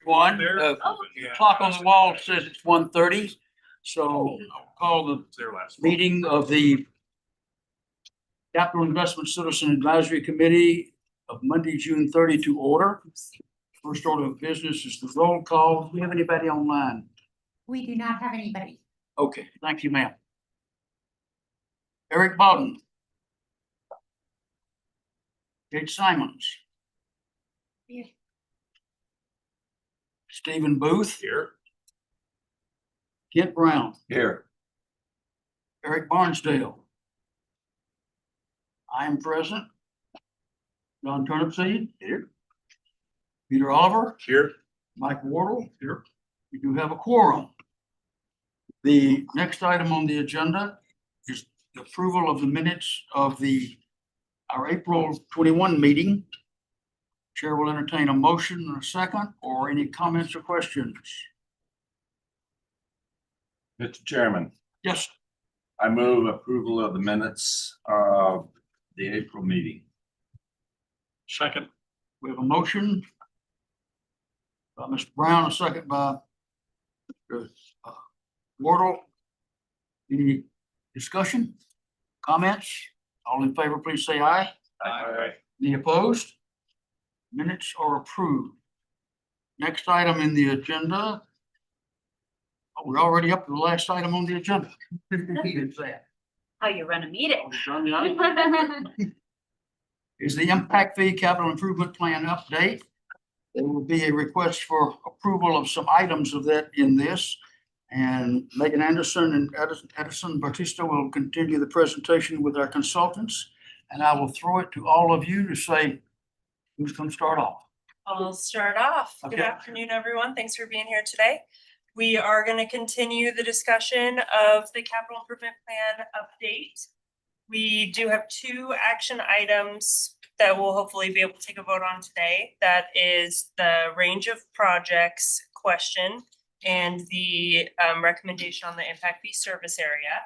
One, Oh. clock on the wall says it's 1:30, so I'll call the meeting of the Capital Investment Citizen Advisory Committee of Monday, June 30 to order. First order of business is the roll call. Do we have anybody online? We do not have anybody. Okay, thank you, ma'am. Eric Bowden. Kate Simons. Here. Stephen Booth. Here. Kent Brown. Here. Eric Barnsdale. I am present. Don Turnipseed. Here. Peter Oliver. Here. Mike Wardle. Here. We do have a quorum. The next item on the agenda is the approval of the minutes of our April 21 meeting. Chair will entertain a motion and a second, or any comments or questions. Mr. Chairman, Yes, I move approval of the minutes of the April meeting. second. We have a motion by Mr. Brown, a second by Mr. Wardle. Any discussion, comments? All in favor, please say aye. Aye. Any opposed? Minutes are approved. Next item in the agenda. Oh, we're already up to the last item on the agenda. Is that? How you run a meeting. Is the impact fee capital improvement plan update. There will be a request for approval of some items of that in this. And Megan Anderson and Edison Batista will continue the presentation with our consultants. And I will throw it to all of you to say, who's going to start off? I'll start off. Good Okay. afternoon, everyone. Thanks for being here today. We are going to continue the discussion of the capital improvement plan update. We do have two action items that we'll hopefully be able to take a vote on today. That is the range of projects question and the recommendation on the impact fee service area.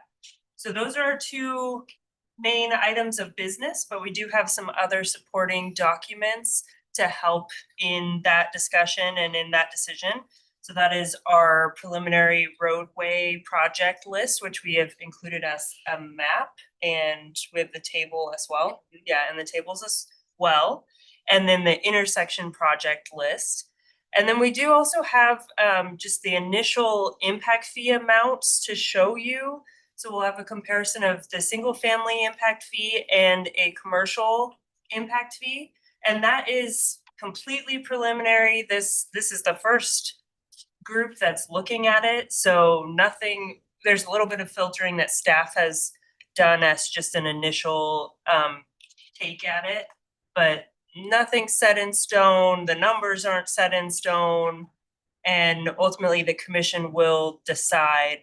So those are our two main items of business, but we do have some other supporting documents to help in that discussion and in that decision. So that is our preliminary roadway project list, which we have included as a map and with the table as well. Yeah, and the tables as well. And then the intersection project list. And then we do also have just the initial impact fee amounts to show you. So we'll have a comparison of the single family impact fee and a commercial impact fee. And that is completely preliminary. This is the first group that's looking at it. So nothing, there's a little bit of filtering that staff has done as just an initial take at it, but nothing's set in stone. The numbers aren't set in stone. And ultimately the commission will decide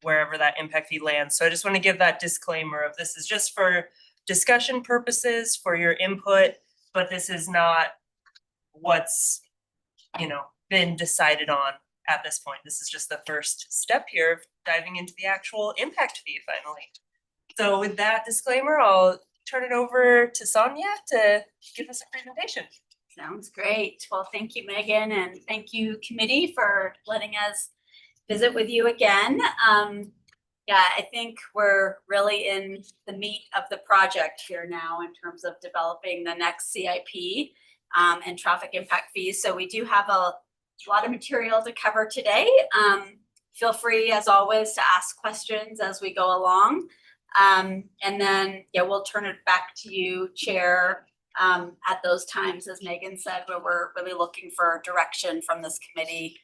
wherever that impact fee lands. So I just want to give that disclaimer of this is just for discussion purposes, for your input, but this is not what's, been decided on at this point. This is just the first step here of diving into the actual impact fee finally. So with that disclaimer, I'll turn it over to Sonia to give us a presentation. Sounds great. Well, thank you, Megan, and thank you, committee, for letting us visit with you again. Yeah, I think we're really in the meat of the project here now in terms of developing the next CIP and traffic impact fees. So we do have a lot of material to cover today. Feel free, as always, to ask questions as we go along. And then, we'll turn it back to you, Chair, at those times, as Megan said, where we're really looking for direction from this committee.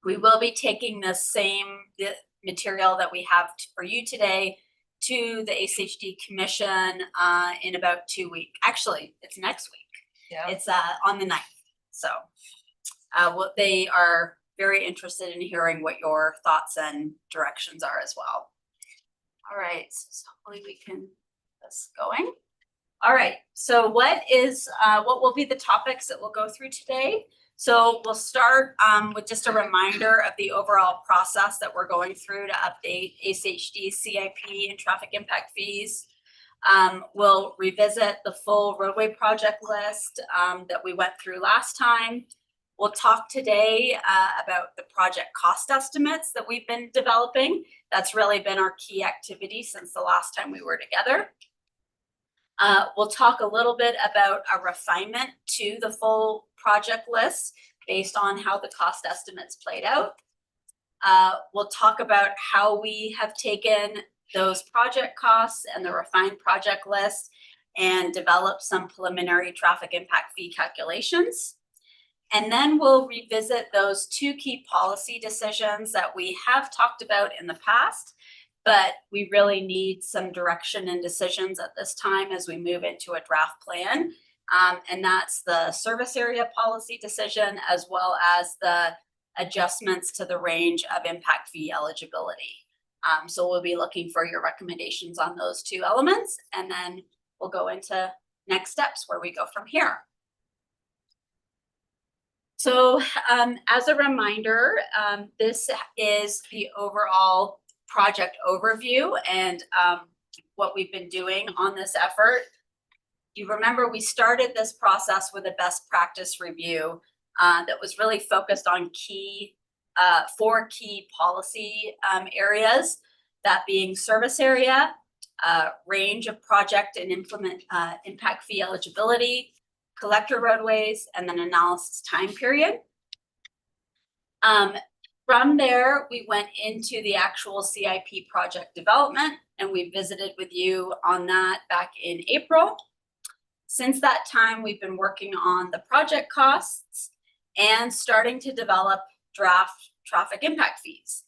We will be taking the same material that we have for you today to the ACHD Commission in about 2 weeks. Actually, it's next week. Yeah. It's on the 9th. So what they are very interested in hearing what your thoughts and directions are as well. All right, so hopefully we can get this going. All right, so what will be the topics that we'll go through today? So we'll start with just a reminder of the overall process that we're going through to update ACHD, CIP, and traffic impact fees. We'll revisit the full roadway project list that we went through last time. We'll talk today about the project cost estimates that we've been developing. That's really been our key activity since the last time we were together. We'll talk a little bit about a refinement to the full project list based on how the cost estimates played out. We'll talk about how we have taken those project costs and the refined project list and developed some preliminary traffic impact fee calculations. And then we'll revisit those two key policy decisions that we have talked about in the past, but we really need some direction and decisions at this time as we move into a draft plan. And that's the service area policy decision, as well as the adjustments to the range of impact fee eligibility. So we'll be looking for your recommendations on those two elements, and then we'll go into next steps where we go from here. So as a reminder, this is the overall project overview and what we've been doing on this effort. You remember we started this process with a best practice review that was really focused on four key policy areas, that being service area, range of project and implement impact fee eligibility, collector roadways, and then analysis time period. From there, we went into the actual CIP project development, and we visited with you on that back in April. Since that time, we've been working on the project costs and starting to develop draft traffic impact fees.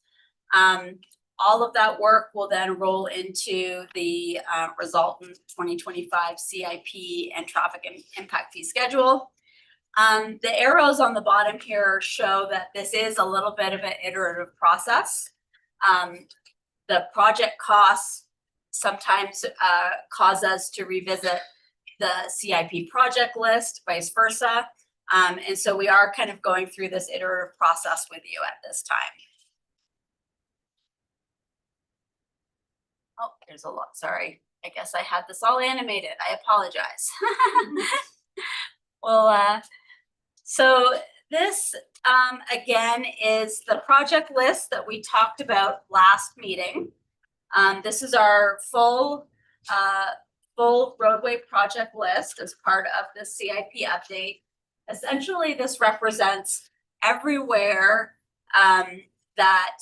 All of that work will then roll into the resultant 2025 CIP and traffic impact fee schedule. The arrows on the bottom here show that this is a little bit of an iterative process. The project costs sometimes cause us to revisit the CIP project list, vice versa. And so we are kind of going through this iterative process with you at this time. Oh, there's a lot, sorry. I guess I had this all animated. I apologize. Well, so this, again, is the project list that we talked about last meeting. This is our full roadway project list as part of the CIP update. Essentially, this represents everywhere that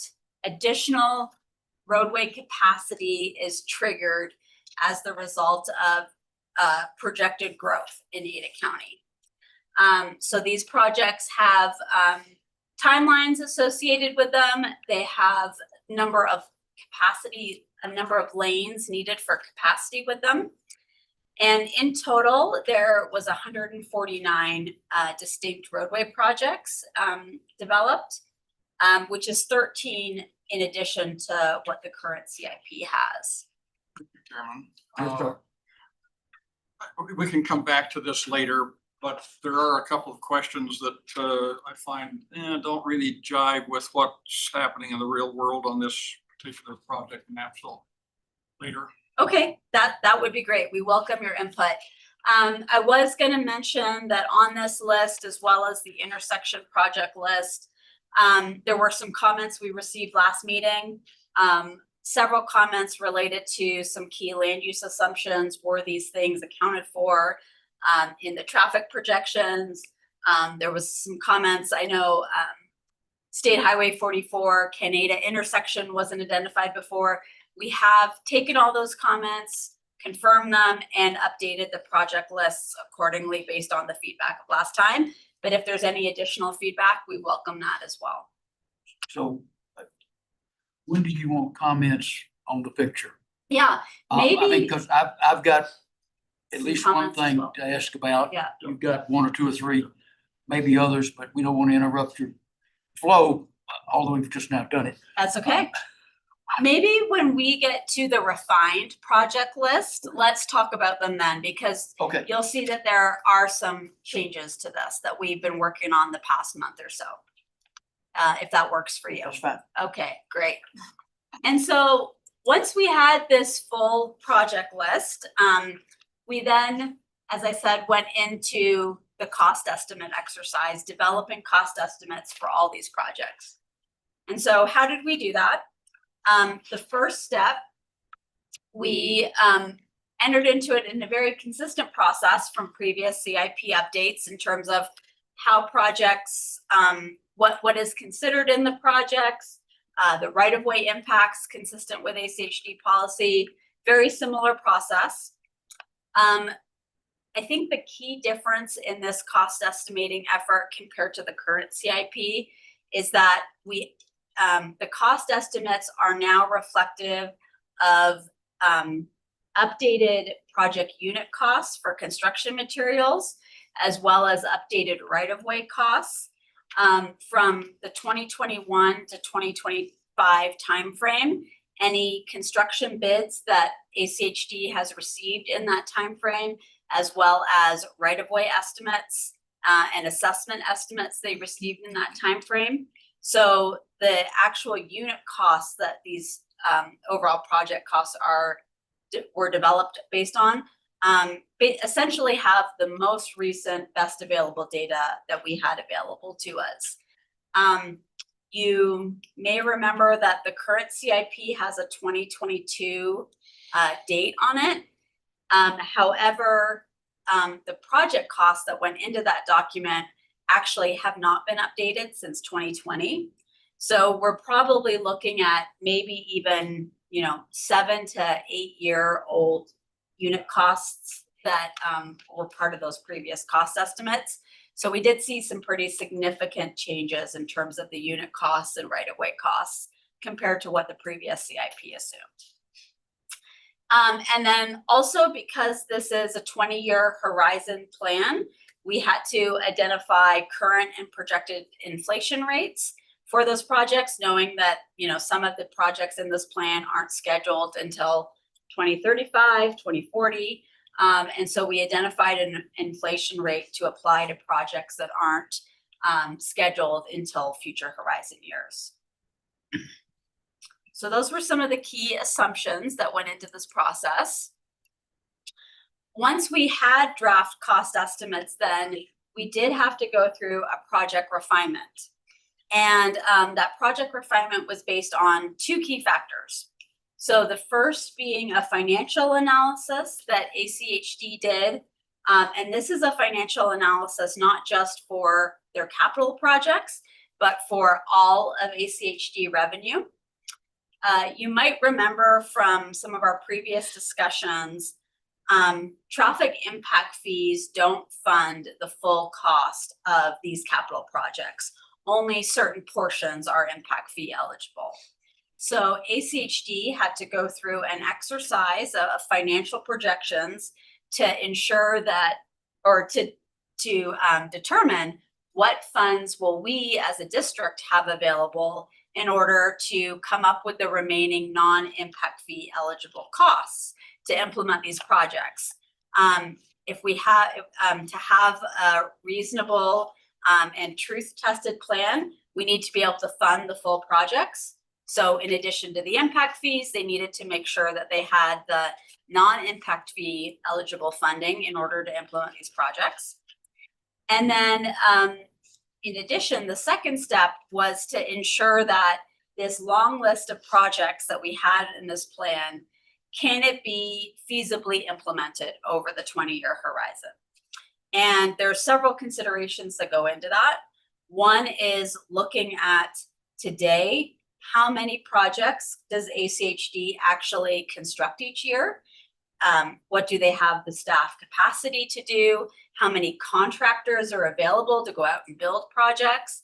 additional roadway capacity is triggered as the result of projected growth in Ada County. So these projects have timelines associated with them. They have a number of lanes needed for capacity with them. And in total, there was 149 distinct roadway projects developed, which is 13 in addition to what the current CIP has. Chairman, we can come back to this later, but there are a couple of questions that I find don't really jive with what's happening in the real world on this particular project in Napsol later. Okay, that would be great. We welcome your input. I was going to mention that on this list, as well as the intersection project list, there were some comments we received last meeting. Several comments related to some key land use assumptions. Were these things accounted for in the traffic projections? There was some comments. I know State Highway 44 Canada intersection wasn't identified before. We have taken all those comments, confirmed them, and updated the project lists accordingly based on the feedback of last time. But if there's any additional feedback, we welcome that as well. So when do you want comments on the picture? Yeah, I mean, maybe. because I've got at Some least one comments as thing well. to ask about. Yeah. You've got one or two or three, maybe others, but we don't want to interrupt your flow, although we've just now done it. That's okay. Maybe when we get to the refined project list, let's talk about them then, because Okay. you'll see that there are some changes to this that we've been working on the past month or so. If that works for you. That's fine. Okay, great. And so once we had this full project list, we then, as I said, went into the cost estimate exercise, developing cost estimates for all these projects. And so how did we do that? The first step, we entered into it in a very consistent process from previous CIP updates in terms of how projects, what is considered in the projects, the right-of-way impacts consistent with ACHD policy, very similar process. I think the key difference in this cost estimating effort compared to the current CIP is that the cost estimates are now reflective of updated project unit costs for construction materials, as well as updated right-of-way costs from the 2021 to 2025 timeframe. Any construction bids that ACHD has received in that timeframe, as well as right-of-way estimates and assessment estimates they received in that timeframe. So the actual unit costs that these overall project costs were developed based on essentially have the most recent best available data that we had available to us. You may remember that the current CIP has a 2022 date on it. However, the project costs that went into that document actually have not been updated since 2020. So we're probably looking at maybe even, 7 to 8 year old unit costs that were part of those previous cost estimates. So we did see some pretty significant changes in terms of the unit costs and right-of-way costs compared to what the previous CIP assumed. And then also, because this is a 20-year horizon plan, we had to identify current and projected inflation rates for those projects, knowing that, some of the projects in this plan aren't scheduled until 2035, 2040. And so we identified an inflation rate to apply to projects that aren't scheduled until future horizon years. So those were some of the key assumptions that went into this process. Once we had draft cost estimates, then we did have to go through a project refinement. And that project refinement was based on two key factors. So the first being a financial analysis that ACHD did. And this is a financial analysis not just for their capital projects, but for all of ACHD revenue. You might remember from some of our previous discussions, traffic impact fees don't fund the full cost of these capital projects. Only certain portions are impact fee eligible. So ACHD had to go through an exercise of financial projections to ensure that, or to determine what funds will we as a district have available in order to come up with the remaining non-impact fee eligible costs to implement these projects. If we have to have a reasonable and truth-tested plan, we need to be able to fund the full projects. So in addition to the impact fees, they needed to make sure that they had the non-impact fee eligible funding in order to implement these projects. And then in addition, the second step was to ensure that this long list of projects that we had in this plan, can it be feasibly implemented over the 20-year horizon? And there are several considerations that go into that. One is looking at today, how many projects does ACHD actually construct each year? What do they have the staff capacity to do? How many contractors are available to go out and build projects?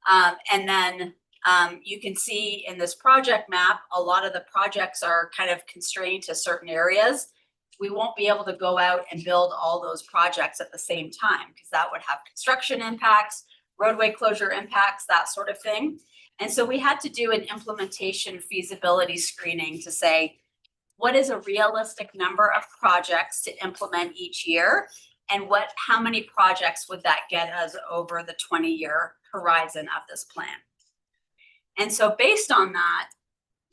And then you can see in this project map, a lot of the projects are kind of constrained to certain areas. We won't be able to go out and build all those projects at the same time because that would have construction impacts, roadway closure impacts, that sort of thing. And so we had to do an implementation feasibility screening to say, what is a realistic number of projects to implement each year? And how many projects would that get us over the 20-year horizon of this plan? And so based on that,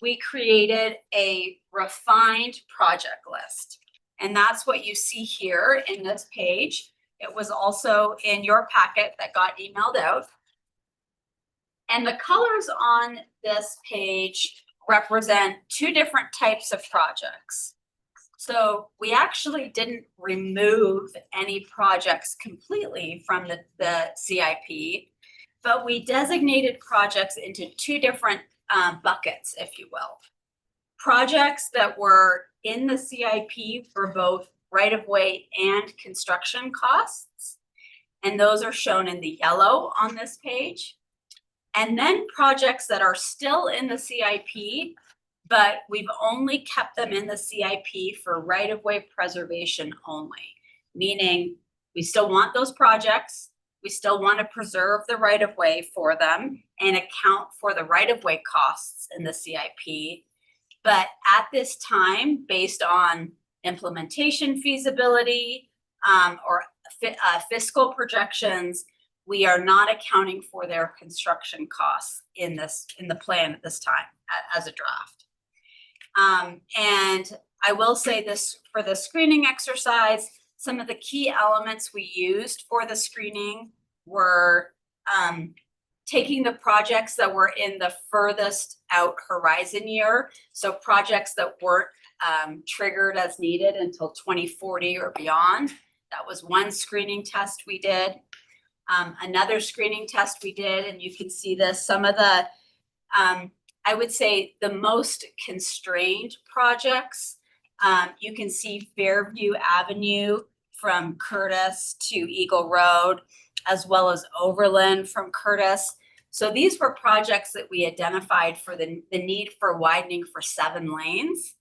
we created a refined project list. And that's what you see here in this page. It was also in your packet that got emailed out. And the colors on this page represent two different types of projects. So we actually didn't remove any projects completely from the CIP, but we designated projects into two different buckets, if you will. Projects that were in the CIP for both right-of-way and construction costs, and those are shown in the yellow on this page. And then projects that are still in the CIP, but we've only kept them in the CIP for right-of-way preservation only, meaning we still want those projects, we still want to preserve the right-of-way for them and account for the right-of-way costs in the CIP. But at this time, based on implementation feasibility or fiscal projections, we are not accounting for their construction costs in the plan at this time as a draft. And I will say this for the screening exercise, some of the key elements we used for the screening were taking the projects that were in the furthest out horizon year. So projects that weren't triggered as needed until 2040 or beyond. That was one screening test we did. Another screening test we did, and you can see this, some of the, I would say the most constrained projects. You can see Fairview Avenue from Curtis to Eagle Road, as well as Overland from Curtis. So these were projects that we identified for the need for widening for 7 lanes.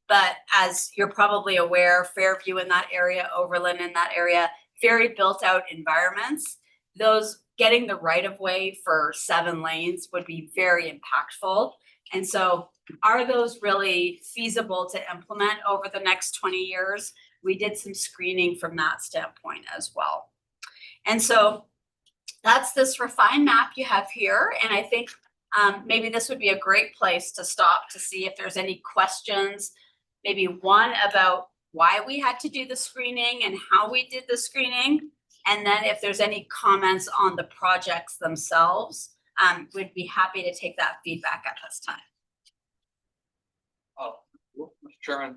But as you're probably aware, Fairview in that area, Overland in that area, very built out environments. Those getting the right of way for 7 lanes would be very impactful. And so are those really feasible to implement over the next 20 years? We did some screening from that standpoint as well. And so that's this refined map you have here. And I think maybe this would be a great place to stop to see if there's any questions, maybe one about why we had to do the screening and how we did the screening. And then if there's any comments on the projects themselves, we'd be happy to take that feedback at this time. Mr. Chairman,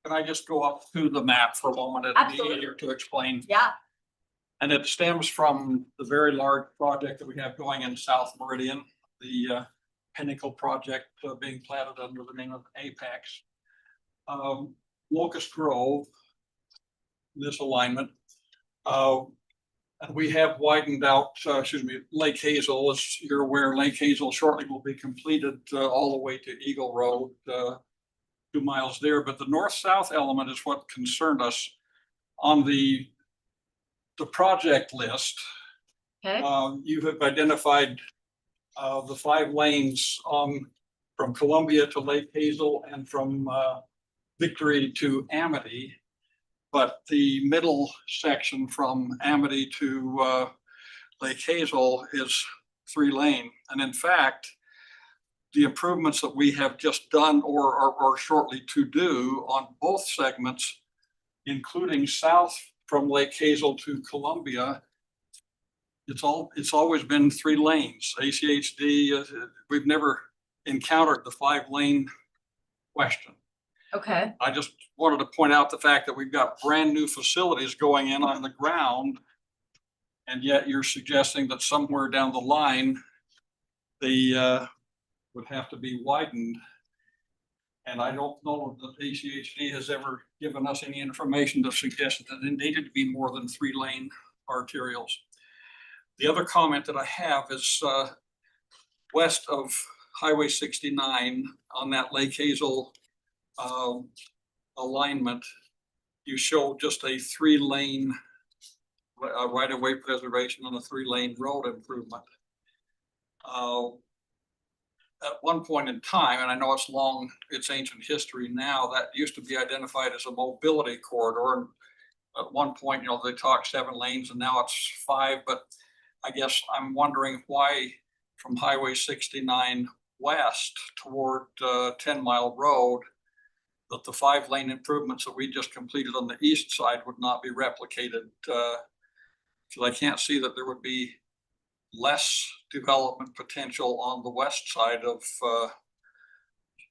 can I just go up to the map for a moment? It'd be Absolutely. easier to explain. Yeah. And it stems from the very large project that we have going in South Meridian, the Pinnacle project being platted under the name of Apex. Locust Grove, this alignment. And we have widened out, Lake Hazel. As you're aware, Lake Hazel shortly will be completed all the way to Eagle Road, 2 miles there. But the north-south element is what concerned us on the project list. Okay. You have identified the 5 lanes from Columbia to Lake Hazel and from Victory to Amity. But the middle section from Amity to Lake Hazel is 3 lane. And in fact, the improvements that we have just done or shortly to do on both segments, including south from Lake Hazel to Columbia, it's always been 3 lanes. ACHD, we've never encountered the 5-lane question. Okay. I just wanted to point out the fact that we've got brand new facilities going in on the ground. And yet you're suggesting that somewhere down the line, they would have to be widened. And I don't know that ACHD has ever given us any information to suggest that it needed to be more than 3-lane arterials. The other comment that I have is west of Highway 69 on that Lake Hazel alignment, you show just a 3-lane right-of-way preservation on a 3-lane road improvement. At one point in time, and I know it's ancient history now, that used to be identified as a mobility corridor. And at one point, they talked 7 lanes and now it's 5. But I guess I'm wondering why from Highway 69 west toward 10 Mile Road, that the 5-lane improvements that we just completed on the east side would not be replicated Because I can't see that there would be less development potential on the west side of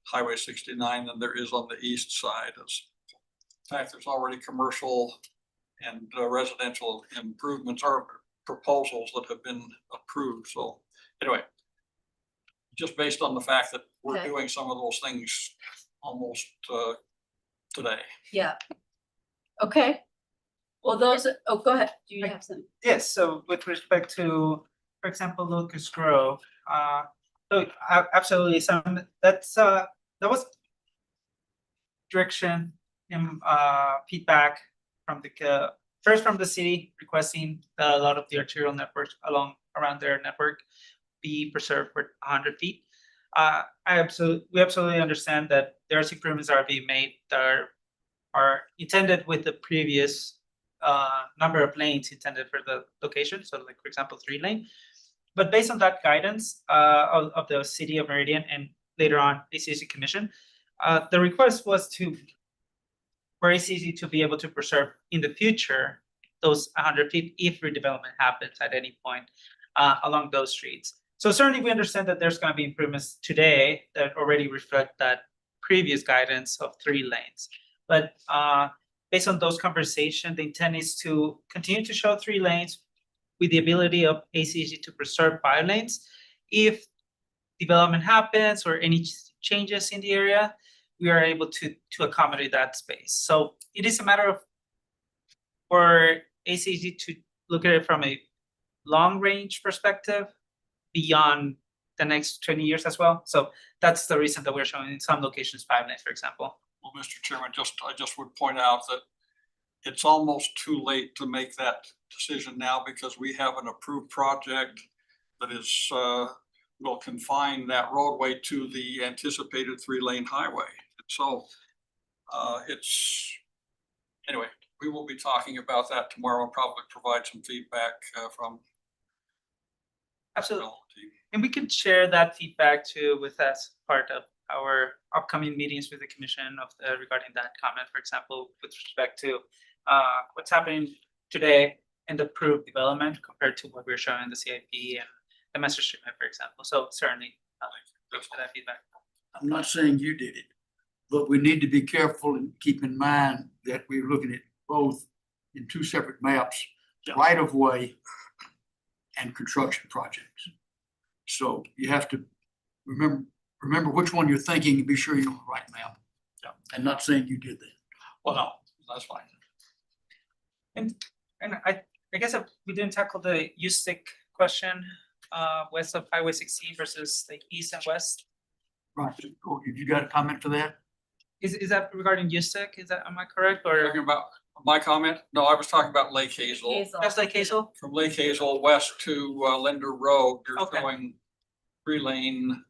Highway 69 than there is on the east side. In fact, there's already commercial and residential improvements or proposals that have been approved. So anyway, just based on the fact that we're Okay. doing some of those things almost today. Yeah. Okay. Well, those, oh, go ahead. Do you have some? Yes, so with respect to, for example, Locust Grove, so absolutely, that was direction and feedback from the first from the city requesting that a lot of the arterial networks around their network be preserved for 100 feet. We absolutely understand that there's improvements that are being made that are intended with the previous number of lanes intended for the location. So like, for example, 3-lane. But based on that guidance of the city of Meridian and later on ACC Commission, the request was for ACC to be able to preserve in the future those 100 feet if redevelopment happens at any point along those streets. So certainly we understand that there's going to be improvements today that already reflect that previous guidance of 3 lanes. But based on those conversations, the intent is to continue to show 3 lanes with the ability of ACG to preserve 5 lanes. If development happens or any changes in the area, we are able to accommodate that space. So it is a matter of for ACG to look at it from a long range perspective beyond the next 20 years as well. So that's the reason that we're showing in some locations 5 lanes, for example. Well, Mr. Chairman, I just would point out that it's almost too late to make that decision now because we have an approved project that is will confine that roadway to the anticipated 3-lane highway. So anyway, we will be talking about that tomorrow and probably provide some feedback from. Absolutely. And we can share that feedback too with us part of our upcoming meetings with the commission regarding that comment, for example, with respect to what's happening today in the approved development compared to what we're showing in the CIP and the master statement, for example. So certainly thanks for that feedback. I'm not saying you did it, but we need to be careful and keep in mind that we're looking at both in 2 separate maps, right of way and construction projects. So you have to remember which one you're thinking and be sure you're on the right map. Yeah. And not saying you did that. Well, no, that's fine. And I guess if we didn't tackle the USIC question, west of Highway 16 versus like east and west. Right. Have you got a comment for that? Is that regarding USIC? Am I correct? Or Talking about my comment? No, I was talking about Lake Hazel. just like Hazel? From Lake Hazel west to Linder Road, you're Okay. showing 3-lane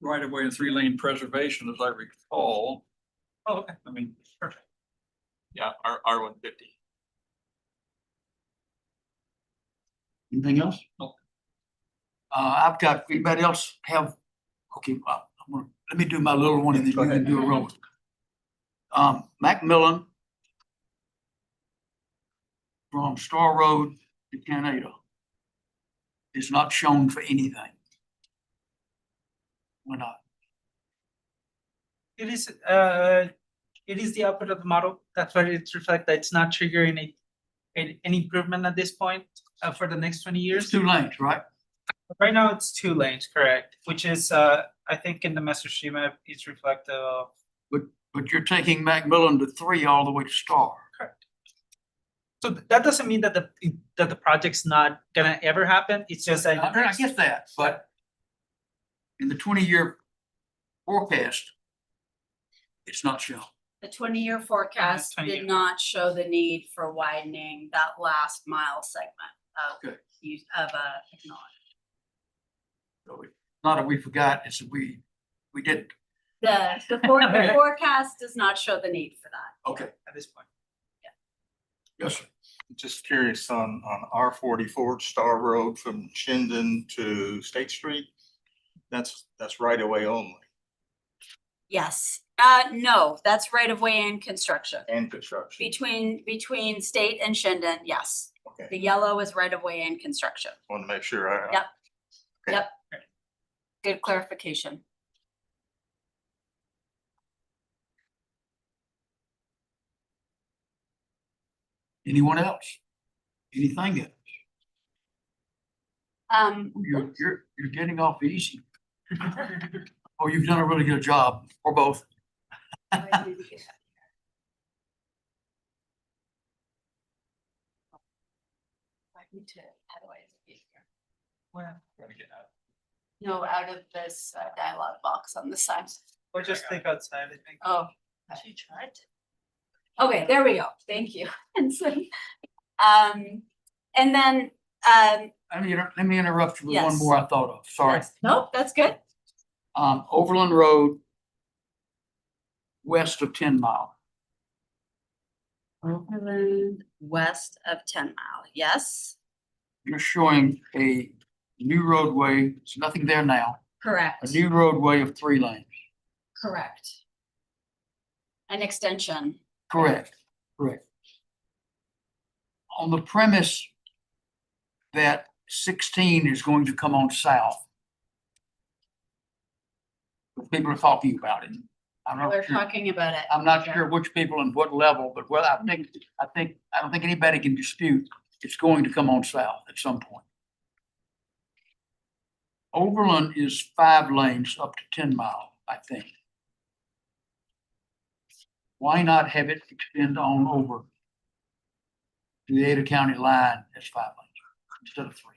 right of way and 3-lane preservation, as I recall. Oh, okay. I mean, Perfect. Yeah, R150. Anything else? No. I've got, anybody else have, okay, let me do my little one and then you can do a roll. Macmillan from Star Road to Canada is not shown for anything. Why not? It is the output of the model. That's why it's reflect that it's not triggering any improvement at this point for the next 20 It's years. 2 lanes, right? Right now it's 2 lanes, correct? Which is I think in the master schema it's reflective of. But you're taking Macmillan to 3 all the way to Star. Correct. So that doesn't mean that the project's not gonna ever happen. It's just that. I get that, but in the 20-year forecast, it's not shown. The 20-year forecast 20 did year. not show the need for widening that last mile segment Okay. of technology. So it's not that we forgot, it's that we didn't. The forecast does not show the need for that. Okay, At this point. yes, sir. Just curious on R44 Star Road from Chinden to State Street. That's right away only. Yes, No, that's right of way and construction. And construction. Between state and Shinden, yes. Okay, The yellow is right of way and construction. want to make sure I. Yep. Okay. Yep. Good clarification. Anyone else? Anything else? You're getting off easy. Oh, you've done a really good job, or both. How do I escape here? No, out of this dialogue box on the side. Or just click outside, I think. Oh. She tried. Okay, there we go. Thank you. And so, and then, Let me interrupt you with one Yes. more I thought of, sorry. yes. Nope, that's good. Overland Road, west of 10 Mile. Overland west of 10 Mile, yes, You're showing a new roadway, there's nothing there now, a correct, new roadway of 3 lanes. correct. An extension, Correct, correct. On the premise that 16 is going to come on south. People are talking about it. I'm not we're sure. talking about it. I'm not sure which people and what level, but I don't think anybody can dispute it's going to come on south at some point. Overland is 5 lanes up to 10 Mile, I think. Why not have it extend on over to the Ada County line as 5 lanes instead of 3?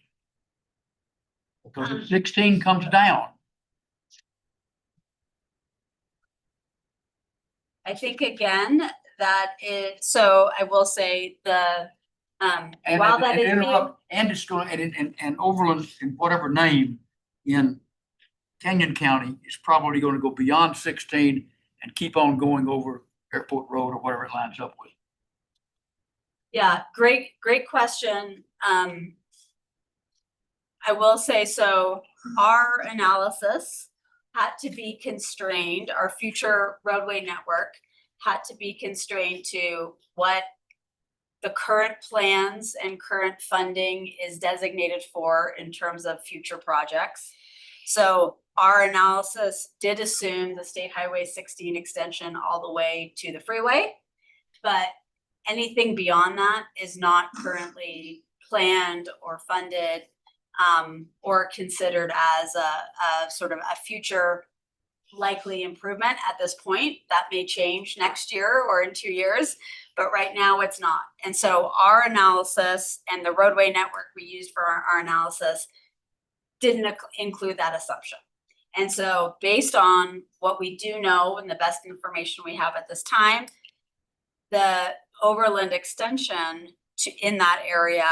Because if 16 comes down, I think again, so I will say and while that is being, interrupt, and it's going, and Overland in whatever name in Canyon County is probably going to go beyond 16 and keep on going over Airport Road or whatever it lines up with. yeah, great question. I will say, so our analysis had to be constrained, our future roadway network had to be constrained to what the current plans and current funding is designated for in terms of future projects. So our analysis did assume the State Highway 16 extension all the way to the freeway, but anything beyond that is not currently planned or funded or considered as a sort of a future likely improvement at this point. That may change next year or in 2 years, but right now it's not. And so our analysis and the roadway network we used for our analysis didn't include that assumption. And so based on what we do know and the best information we have at this time, the Overland extension in that area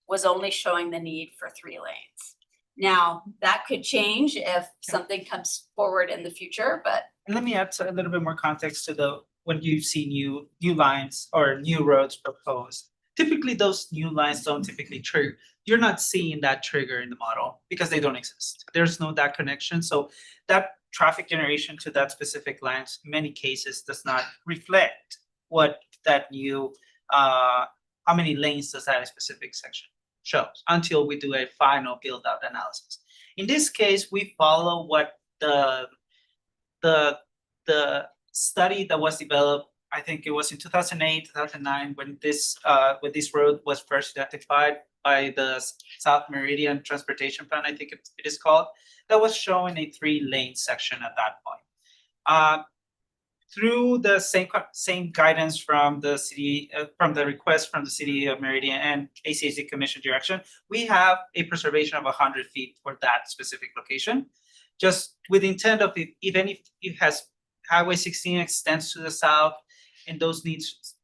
was only showing the need for 3 lanes. Now, that could change if something comes forward in the future, but And let me add a little bit more context to when you see new lines or new roads proposed. Typically, those new lines don't typically trigger. You're not seeing that trigger in the model because they don't exist. There's no that connection. So that traffic generation to that specific lines, in many cases, does not reflect what that new, how many lanes does that specific section shows until we do a final build out analysis. In this case, we follow what the study that was developed, I think it was in 2008, 2009, when this road was first identified by the South Meridian Transportation Plan, I think it is called, that was showing a 3-lane section at that point. Through the same guidance from the city, from the request from the city of Meridian and ACAC Commission direction, we have a preservation of 100 feet for that specific location. Just with intent of even if it has Highway 16 extends to the south and those needs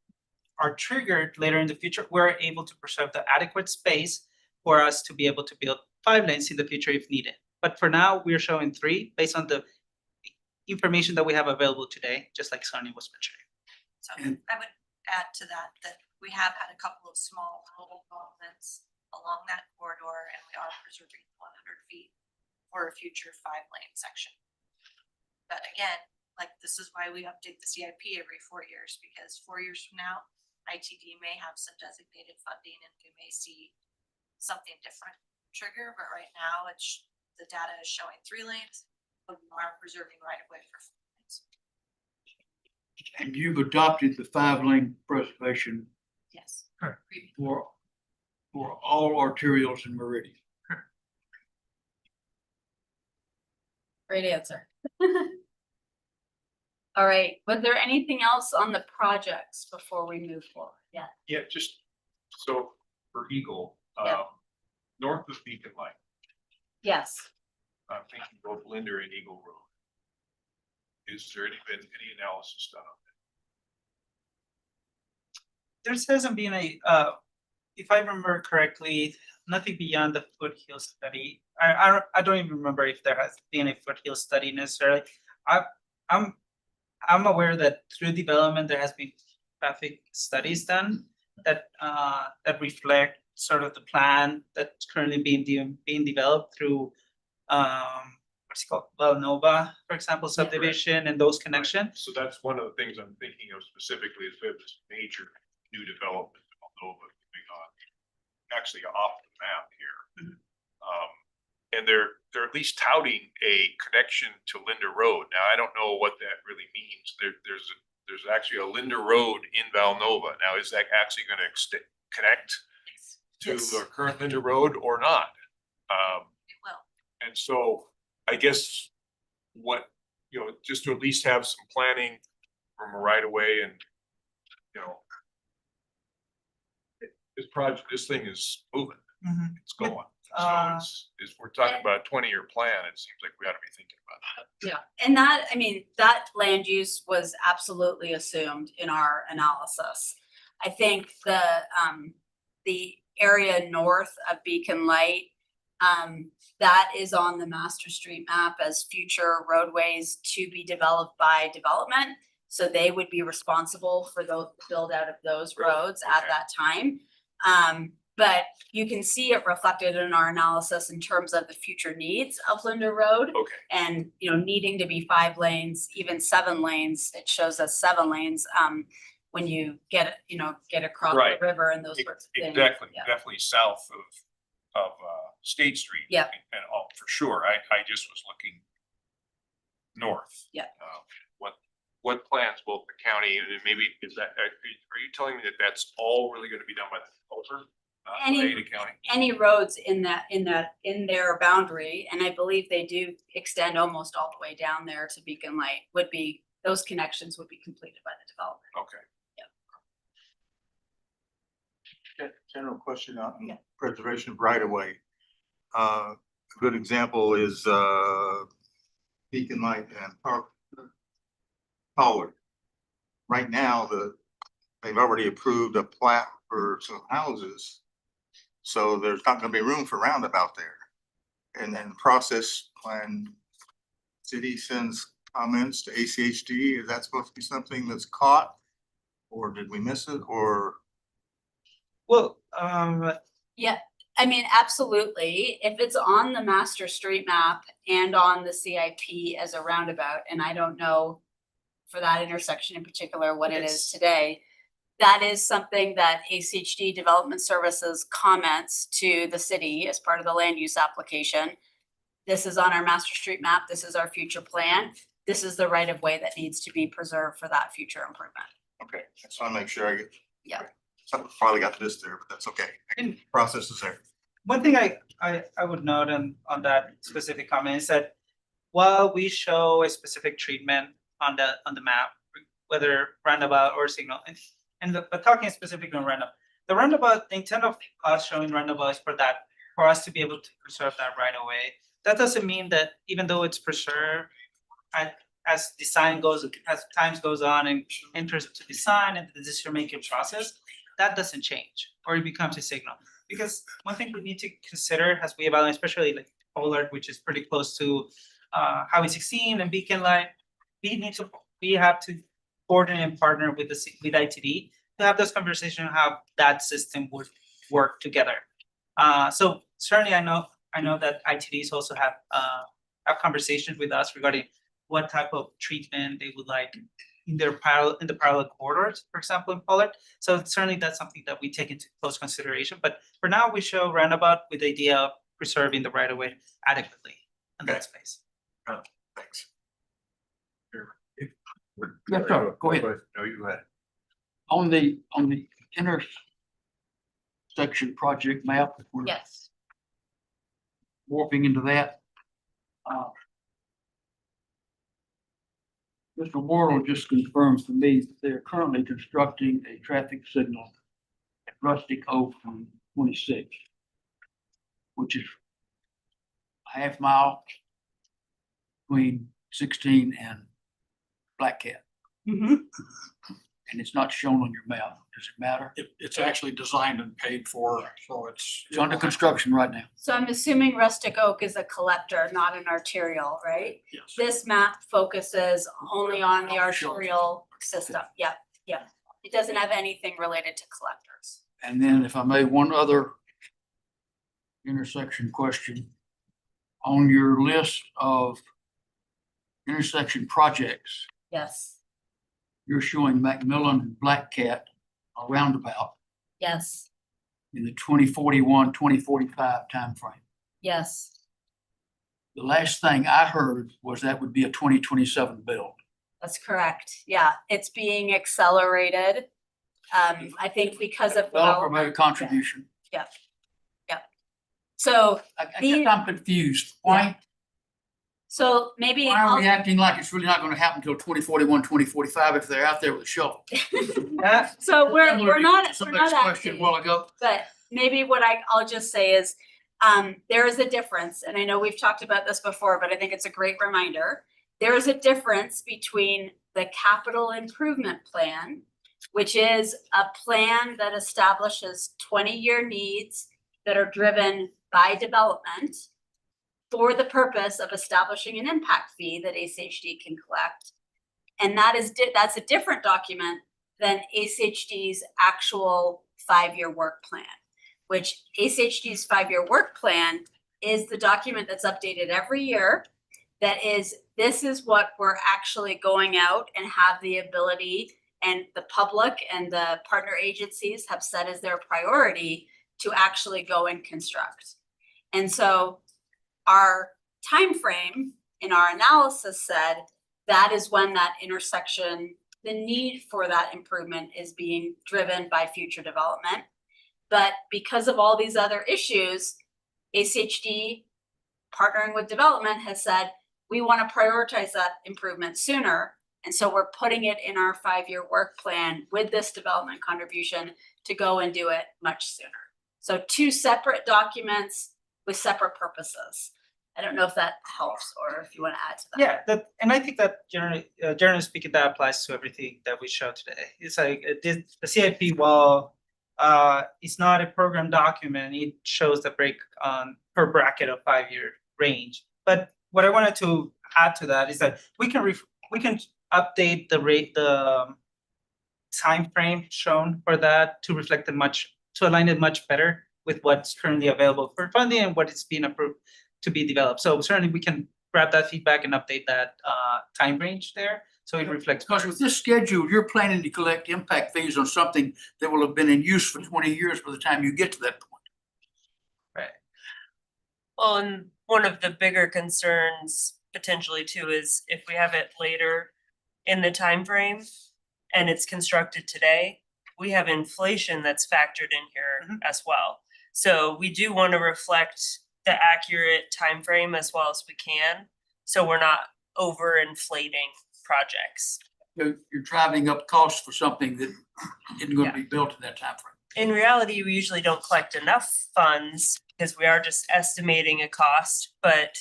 are triggered later in the future, we're able to preserve the adequate space for us to be able to build 5 lanes in the future if needed. But for now, we're showing 3 based on the information that we have available today, just like Sonia was mentioning. So I would add to that, that we have had a couple of small mobile developments along that corridor, and we are preserving 100 feet for a future 5-lane section. But again, like, this is why we update the CIP every 4 years, because 4 years from now, ITD may have some designated funding and we may see something different trigger, but right now the data is showing 3 lanes, but we are preserving right of way for 4 lanes. And you've adopted the 5-lane preservation Yes. for all arterials in Meridian. Great answer. All right, was there anything else on the projects before we move forward? Yeah, Yeah, just so for Eagle, Yeah. north of Beacon Light, yes. I'm thinking both Linder and Eagle Road. Is there been any analysis done on There hasn't been if I remember correctly, nothing beyond the foothill study. I don't even remember if there has been a foothill study necessarily. I'm aware that through development, there has been traffic studies done that reflect sort of the plan that's currently being developed through what's it called, Nova, for example, subdivision and those connections. that? So that's one of the things I'm thinking of specifically is we have this major new development in Nova going on, actually off the map here. And they're at least touting a connection to Linder Road. Now, I don't know what that really means. There's actually a Linder Road in Valnova. Now, is that actually gonna connect to Yes. the current Linder Road or not? It will. And so I guess just to at least have some planning from a right of way and, this thing is moving, it's going. So we're talking about a 20-year plan. It seems like we ought to be thinking about that. Yeah, and that, I mean, that land use was absolutely assumed in our analysis. I think the area north of Beacon Light, that is on the master street map as future roadways to be developed by development. So they would be responsible for the build out of those roads at that time. But you can see it reflected in our analysis in terms of the future needs of Linder Road. Okay. And, needing to be 5 lanes, even 7 lanes, it shows us 7 lanes, when you get across the Right. river and those sorts of things. Exactly, Yeah. definitely south of State Street. Yeah. And for sure, I just was looking north. Yeah. What plans both the county and maybe are you telling me that that's all really gonna be done by the developer? Not by Any- Ada County? Any roads in their boundary, and I believe they do extend almost all the way down there to Beacon Light, those connections would be completed by the developer. Okay. General question on Yeah. preservation of right of way. A good example is Beacon Light and Pollard. Right now, they've already approved a plat for some houses. So there's not gonna be room for roundabout there. And then the process plan, city sends comments to ACHD. Is that supposed to be something that's caught? Or did we miss it? Or Well, Yeah, I mean, absolutely. If it's on the master street map and on the CIP as a roundabout, and I don't know for that intersection in particular what it is Yes. today, that is something that ACHD Development Services comments to the city as part of the land use application. This is on our master street map. This is our future plan. This is the right of way that needs to be preserved for that future improvement. okay, I just wanna make sure I get. Yeah. Something probably got this there, but that's okay. And- Process is there. one thing I would note on that specific comment is that while we show a specific treatment on the map, whether roundabout or signal, but talking specifically on roundabout, the intent of us showing roundabout is for us to be able to preserve that right away. That doesn't mean that even though it's preserved, as times goes on and enters into design and the decision-making process, that doesn't change or it becomes a signal. Because one thing we need to consider as we evaluate, especially like Pollard, which is pretty close to Highway 16 and Beacon Light, we have to coordinate and partner with ITD to have those conversations, how that system would work together. So certainly I know that ITDs also have conversations with us regarding what type of treatment they would like in the parallel corridors, for example, in Pollard. So certainly that's something that we take into close consideration. But for now, we show roundabout with the idea of preserving the right of way adequately in that space. Thanks. Yes, sir. Go ahead. No, you go ahead. On the intersection project map, if we're Yes. warping into that. Mr. Wardle just confirmed to me that they're currently constructing a traffic signal at Rustic Oak on 26, which is a half mile between 16 and Black Cat. And it's not shown on your map. Does it matter? It's actually designed and paid for, so it's. It's under construction right now. So I'm assuming Rustic Oak is a collector, not an arterial, right? Yes. This map focuses only on the arterial system. Yep, yep. It doesn't have anything related to collectors. And then if I may, one other intersection question. On your list of intersection projects, Yes, you're showing Macmillan and Black Cat a roundabout yes, in the 2041, 2045 timeframe. yes. The last thing I heard was that would be a 2027 build. That's correct. Yeah, it's being accelerated. I think because of Developer made a contribution. So, I guess I'm confused. Why maybe are we acting like it's really not gonna happen until 2041, 2045 if they're out there with a shovel? So we're not Somebody's question a acting, while ago. but maybe what I'll just say is, there is a difference, and I know we've talked about this before, but I think it's a great reminder. There is a difference between the capital improvement plan, which is a plan that establishes 20-year needs that are driven by development for the purpose of establishing an impact fee that ACHD can collect. And that's a different document than ACHD's actual 5-year work plan, which ACHD's 5-year work plan is the document that's updated every year. This is what we're actually going out and have the ability, and the public and the partner agencies have set as their priority to actually go and construct. And so our timeframe in our analysis said that is when that intersection, the need for that improvement is being driven by future development. But because of all these other issues, ACHD partnering with development has said, we want to prioritize that improvement sooner. And so we're putting it in our 5-year work plan with this development contribution to go and do it much sooner. So 2 separate documents with separate purposes. I don't know if that helps or if you want to add to that. Yeah, and I think that generally speaking, that applies to everything that we showed today. It's like the CIP, while it's not a program document, it shows the break per bracket of 5-year range. But what I wanted to add to that is that we can update the time frame shown for that to reflect to align it much better with what's currently available for funding and what is being approved to be developed. So certainly we can grab that feedback and update that time range there, so it reflects. Because with this schedule, you're planning to collect impact fees on something that will have been in use for 20 years by the time you get to that point. Right. Well, and one of the bigger concerns potentially too is if we have it later in the time frame and it's constructed today, we have inflation that's factored in here as well. So we do want to reflect the accurate time frame as well as we can, so we're not overinflating projects. You're driving up costs for something that isn't going to be built in that time frame. In reality, we usually don't collect enough funds because we are just estimating a cost, but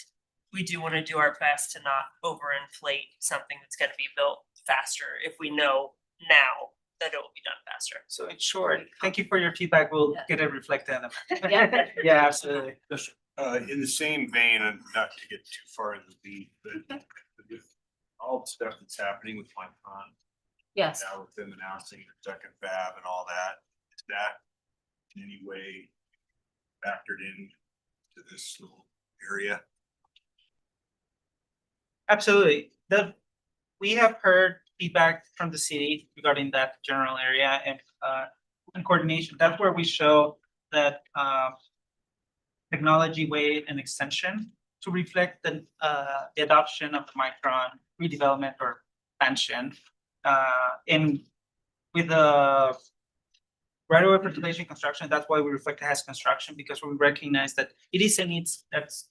we do want to do our best to not overinflate something that's going to be built faster if we know now that it will be done faster. So in short, thank you for your feedback. We'll get it reflected in the. Yeah. Yeah, absolutely. In the same vein, and not to get too far in the weed, but with all the stuff that's happening with my pond. Yes. Now with them announcing the second fab and all that, is that in any way factored in to this little area? Absolutely. We have heard feedback from the city regarding that general area and coordination. That's where we show that technology weight and extension to reflect the adoption of the Micron redevelopment or expansion. In with the right of way perturbation construction, that's why we reflect it as construction, because we recognize that it is a needs that's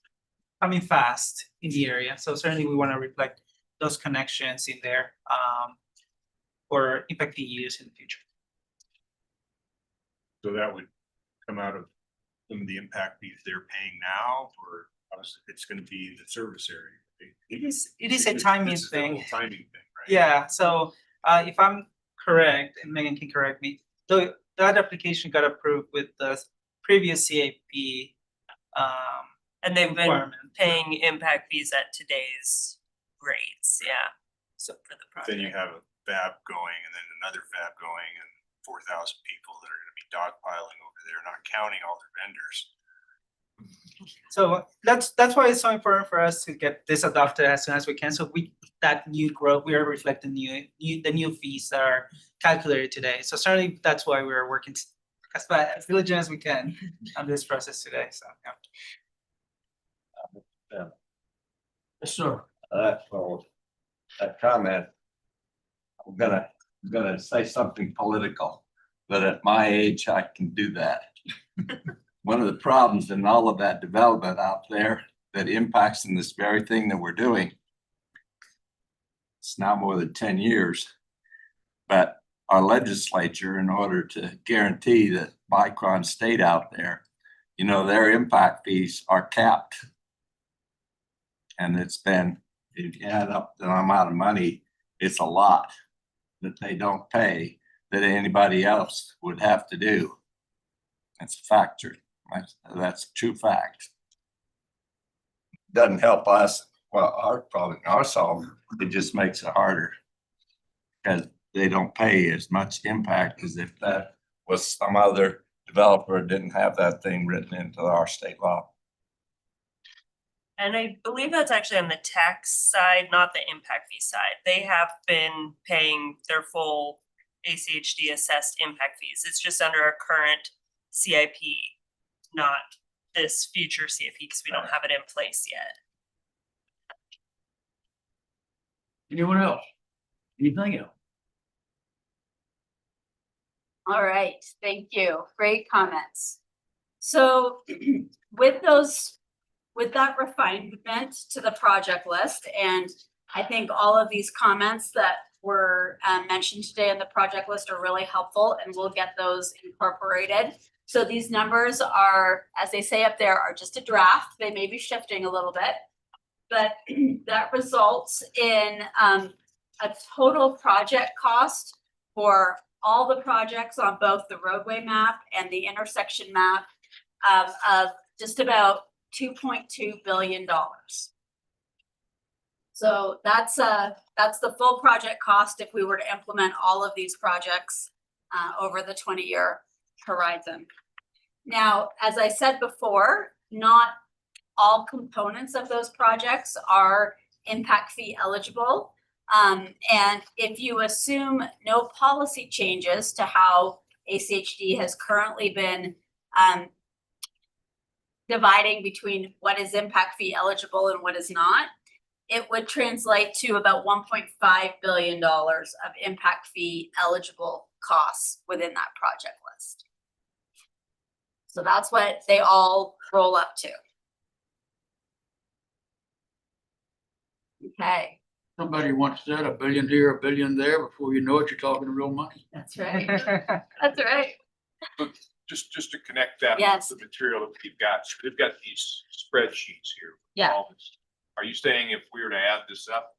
coming fast in the area. So certainly we want to reflect those connections in there for impact fee use in the future. So that would come out of some of the impact fees they're paying now, or obviously it's gonna be the service area. It is a timing This is the whole thing. timing thing, right? Yeah, so if I'm correct, and Megan can correct me, that application got approved with the previous CAP And they've been requirement. paying impact fees at today's rates, yeah. So for the Then you project. have a fab going and then another fab going and 4,000 people that are gonna be dogpiling over there, not counting all their vendors. So that's why it's so important for us to get this adopted as soon as we can. So that new growth, we are reflecting the new fees that are calculated today. So certainly that's why we're working as diligent as we can on this process today. So yeah. Yes, sir. Well, that comment, I'm gonna say something political, but at my age, I can do that. One of the problems in all of that development out there that impacts in this very thing that we're doing, it's now more than 10 years, but our legislature, in order to guarantee that Micron stayed out there, you know, their impact fees are capped. And it's been, if you add up the amount of money, it's a lot that they don't pay that anybody else would have to do. That's a factor. That's a true fact. Doesn't help us. Well, our problem, our solve, it just makes it harder. Because they don't pay as much impact as if that was some other developer didn't have that thing written into our state law. And I believe that's actually on the tax side, not the impact fee side. They have been paying their full ACHD assessed impact fees. It's just under our current CIP, not this future CIP, because we don't have it in place yet. Anyone else? Anything else? All right, thank you. Great comments. So with that refinement to the project list, and I think all of these comments that were mentioned today in the project list are really helpful, and we'll get those incorporated. So these numbers are, as they say up there, are just a draft. They may be shifting a little bit, but that results in a total project cost for all the projects on both the roadway map and the intersection map of just about $2.2 billion. So that's the full project cost if we were to implement all of these projects over the 20-year horizon. Now, as I said before, not all components of those projects are impact fee eligible. And if you assume no policy changes to how ACHD has currently been dividing between what is impact fee eligible and what is not, it would translate to about $1.5 billion of impact fee eligible costs within that project list. So that's what they all roll up to. Okay, Somebody once said $1 billion here, $1 billion there. Before you know it, you're talking real money. that's right. That's right. Just to connect that Yes. with the material that we've got, so we've got these spreadsheets here. with Yeah. all this. Are you saying if we were to add this up?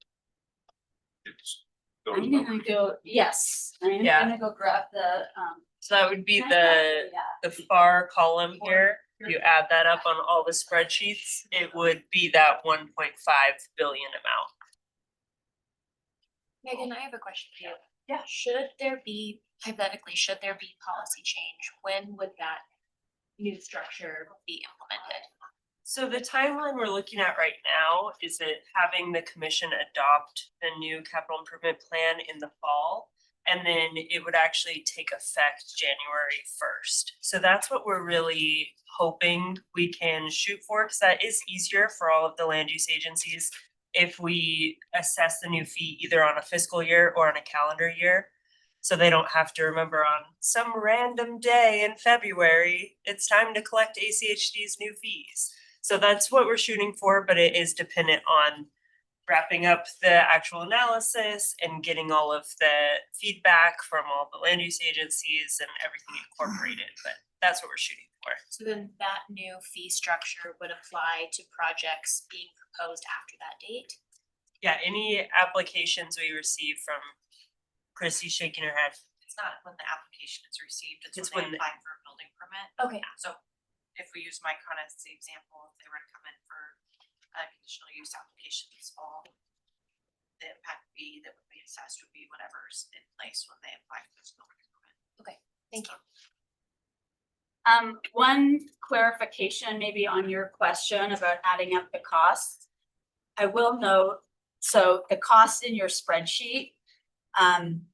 It's those I'm gonna numbers? go, yes, I'm Yeah. gonna go grab the, So that would be can I grab the far column here. If you add that up on all the spreadsheets, it would be that 1.5 billion amount. Megan, I have a question for you. Yeah. Should there be, hypothetically, should there be policy change? When would that new structure be implemented? So the timeline we're looking at right now is that having the commission adopt the new capital improvement plan in the fall. And then it would actually take effect January 1st. So that's what we're really hoping we can shoot for, because that is easier for all of the land use agencies if we assess the new fee either on a fiscal year or on a calendar year. So they don't have to remember on some random day in February, it's time to collect ACHD's new fees. So that's what we're shooting for, but it is dependent on wrapping up the actual analysis and getting all of the feedback from all the land use agencies and everything incorporated, but that's what we're shooting for. So then that new fee structure would apply to projects being proposed after that date? Yeah, any applications we receive from Chrissy shaking her head. It's not when the application is received, it's It's when when they apply for a building permit. Okay, So if we use Micron as the example, if they were to come in for a conditional use application this fall, the impact fee that would be assessed would be whatever's in place when they apply for this building permit. thank you. One clarification maybe on your question about adding up the costs. I will note, so the cost in your spreadsheet,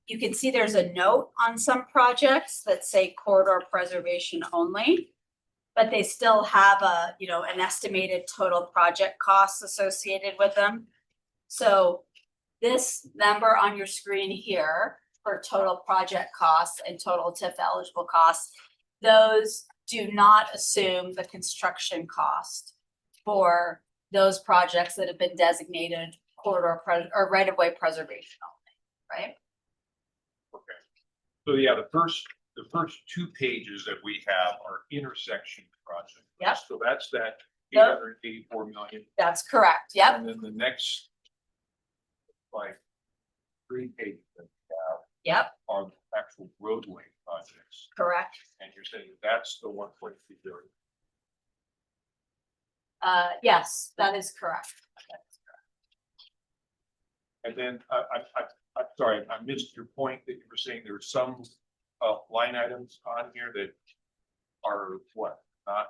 you can see there's a note on some projects that say corridor preservation only, but they still have a, an estimated total project costs associated with them. So this number on your screen here for total project costs and total TIF eligible costs, those do not assume the construction cost for those projects that have been designated corridor or right-of-way preservation only, right? Okay. So yeah, the first two pages that we have are intersection project. Yep. So that's that Yep. 884 million. That's correct, yep, And then the next, like, 3 pages that we have yep, are the actual roadway projects. correct. And you're saying that's the 1.3 billion. Yes, that is correct. And then I'm sorry, I missed your point that you were saying there were some line items on here that are what, not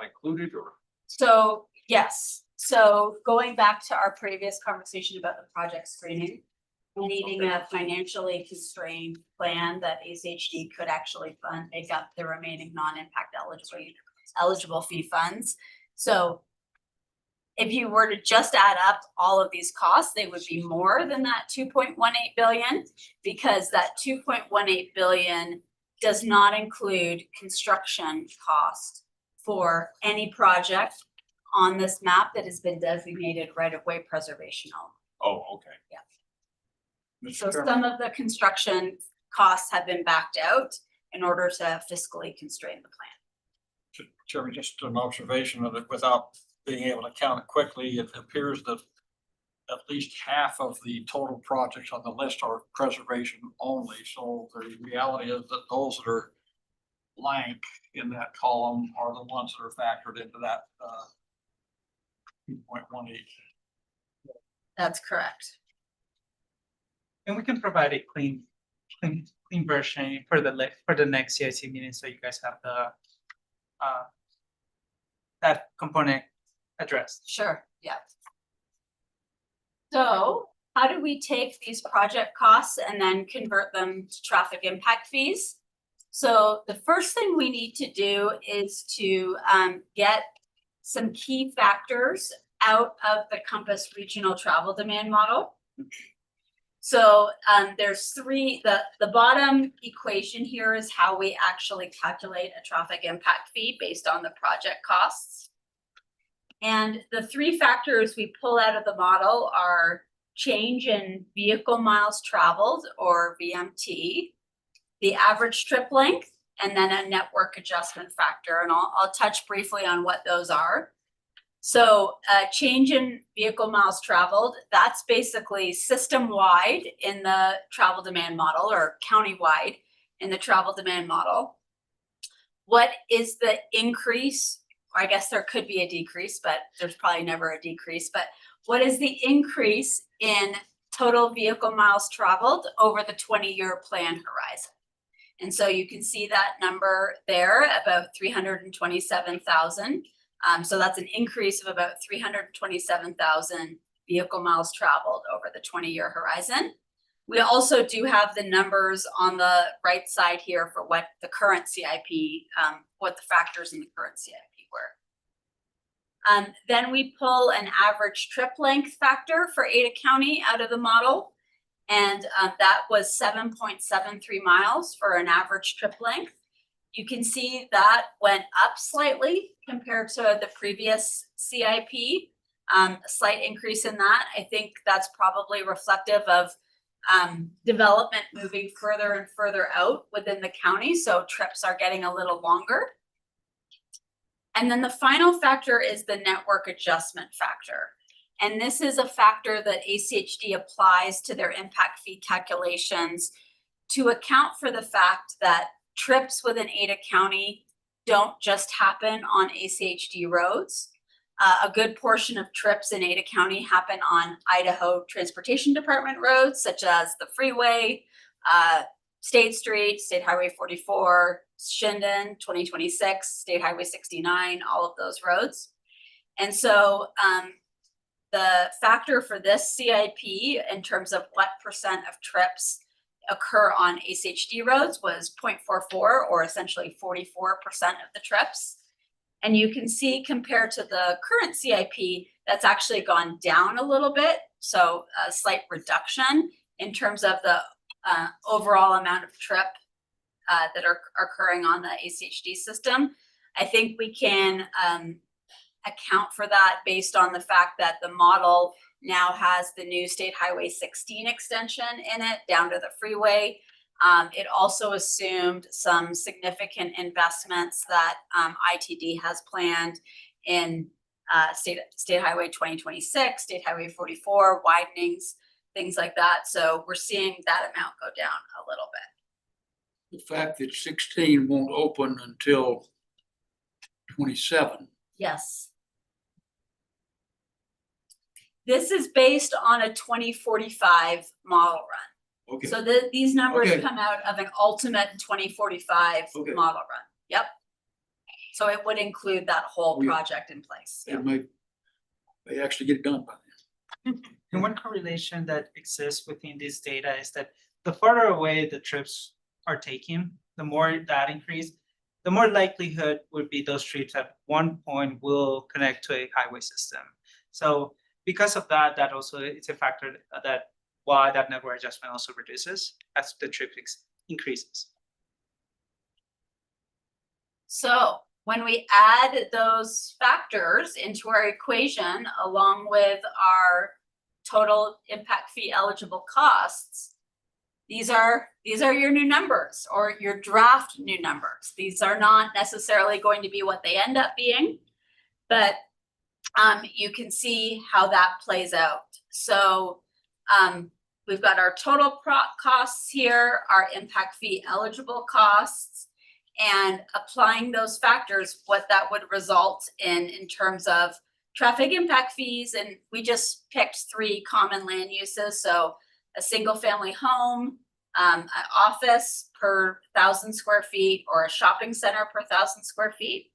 included or? So, yes, so going back to our previous conversation about the project screening, needing a financially constrained plan that ACHD could actually fund, make up the remaining non-impact eligible fee funds. So if you were to just add up all of these costs, they would be more than that 2.18 billion, because that 2.18 billion does not include construction cost for any project on this map that has been designated right-of-way preservation only. Oh, okay. So some of the construction costs have been backed out in order to fiscally constrain the plan. Chairman, just an observation of it, without being able to count it quickly, it appears that at least half of the total projects on the list are preservation only. So the reality is that those that are blank in that column are the ones that are factored into that 2.18. That's correct. And we can provide a clean version for the next CIC meeting, so you guys have the that component addressed. Sure, yeah. So how do we take these project costs and then convert them to traffic impact fees? So the first thing we need to do is to get some key factors out of the Compass Regional Travel Demand Model. So there's three, the bottom equation here is how we actually calculate a traffic impact fee based on the project costs. And the three factors we pull out of the model are change in vehicle miles traveled, or VMT, the average trip length, and then a network adjustment factor. And I'll touch briefly on what those are. So change in vehicle miles traveled, that's basically system-wide in the travel demand model, or county-wide in the travel demand model. What is the increase? I guess there could be a decrease, but there's probably never a decrease. But what is the increase in total vehicle miles traveled over the 20-year plan horizon? And so you can see that number there, about 327,000. So that's an increase of about 327,000 vehicle miles traveled over the 20-year horizon. We also do have the numbers on the right side here for what the current CIP, what the factors in the current CIP were. Then we pull an average trip length factor for Ada County out of the model. And that was 7.73 miles for an average trip length. You can see that went up slightly compared to the previous CIP, a slight increase in that. I think that's probably reflective of development moving further and further out within the county. So trips are getting a little longer. And then the final factor is the network adjustment factor. And this is a factor that ACHD applies to their impact fee calculations to account for the fact that trips within Ada County don't just happen on ACHD roads. A good portion of trips in Ada County happen on Idaho Transportation Department roads, such as the freeway, State Street, State Highway 44, Shinden, 2026, State Highway 69, all of those roads. And so the factor for this CIP in terms of what percent of trips occur on ACHD roads was 0.44, or essentially 44% of the trips. And you can see compared to the current CIP, that's actually gone down a little bit. So a slight reduction in terms of the overall amount of trip that are occurring on the ACHD system. I think we can account for that based on the fact that the model now has the new State Highway 16 extension in it down to the freeway. It also assumed some significant investments that ITD has planned in State Highway 2026, State Highway 44, widenings, things like that. So we're seeing that amount go down a little bit. The fact that 16 won't open until 27. Yes. This is based on a 2045 model run. Okay. So these numbers Okay. come out of an ultimate 2045 Okay. model run. Yep. So it would include that whole Oh, yeah. project in place. They may actually get it done by then. And one correlation that exists within this data is that the farther away the trips are taken, the more that increase, the more likelihood would be those trips at one point will connect to a highway system. So because of that, that also it's a factor that why that network adjustment also reduces as the trip increases. So when we add those factors into our equation, along with our total impact fee eligible costs, these are your new numbers or your draft new numbers. These are not necessarily going to be what they end up being, but you can see how that plays out. So we've got our total costs here, our impact fee eligible costs, and applying those factors, what that would result in terms of traffic impact fees. And we just picked 3 common land uses. So a single family home, an office per 1,000 square feet, or a shopping center per 1,000 square feet.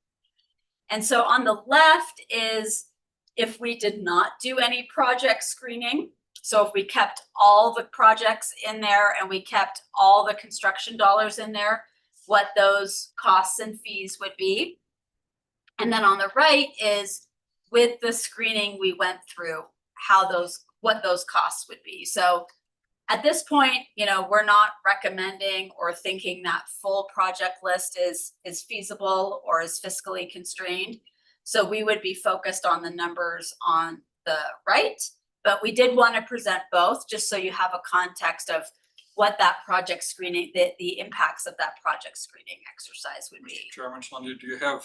And so on the left is if we did not do any project screening. So if we kept all the projects in there and we kept all the construction dollars in there, what those costs and fees would be. And then on the right is with the screening, we went through what those costs would be. So at this point, we're not recommending or thinking that full project list is feasible or is fiscally constrained. So we would be focused on the numbers on the right, but we did want to present both just so you have a context of what that project screening, the impacts of that project screening exercise would be. Mr. Chairman, Sonia, do you have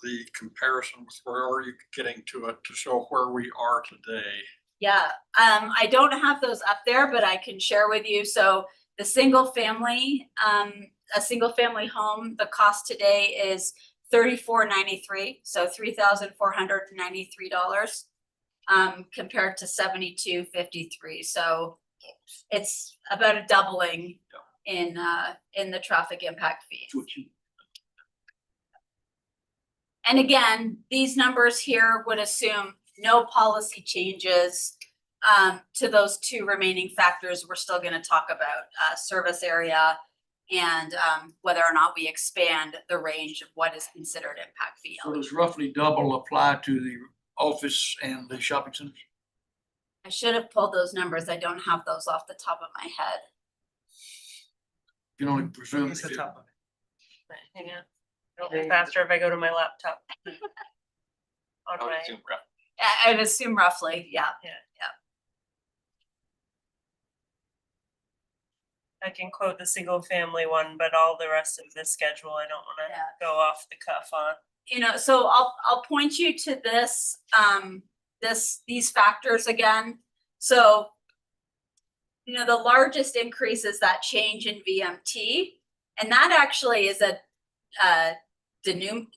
the comparison with where are you getting to it to show where we are today? Yeah, I don't have those up there, but I can share with you. So the single family, a single family home, the cost today is $34.93, so $3,493, compared to $72.53. So it's about a doubling in the traffic impact fee. And again, these numbers here would assume no policy changes to those two remaining factors. We're still gonna talk about service area and whether or not we expand the range of what is considered impact fee So eligible. does roughly double apply to the office and the shopping centers? I should have pulled those numbers. I don't have those off the top of my head. You can only presume. It's the top one. Hang on. It'll be faster if I go to my laptop. On I would my, assume, right. I'd assume roughly, yeah. I can quote the single family one, but all the rest of the schedule, I don't wanna Yeah. go off the cuff on. You know, so I'll point you to this, these factors again. So, you know, the largest increase is that change in VMT, and that actually is a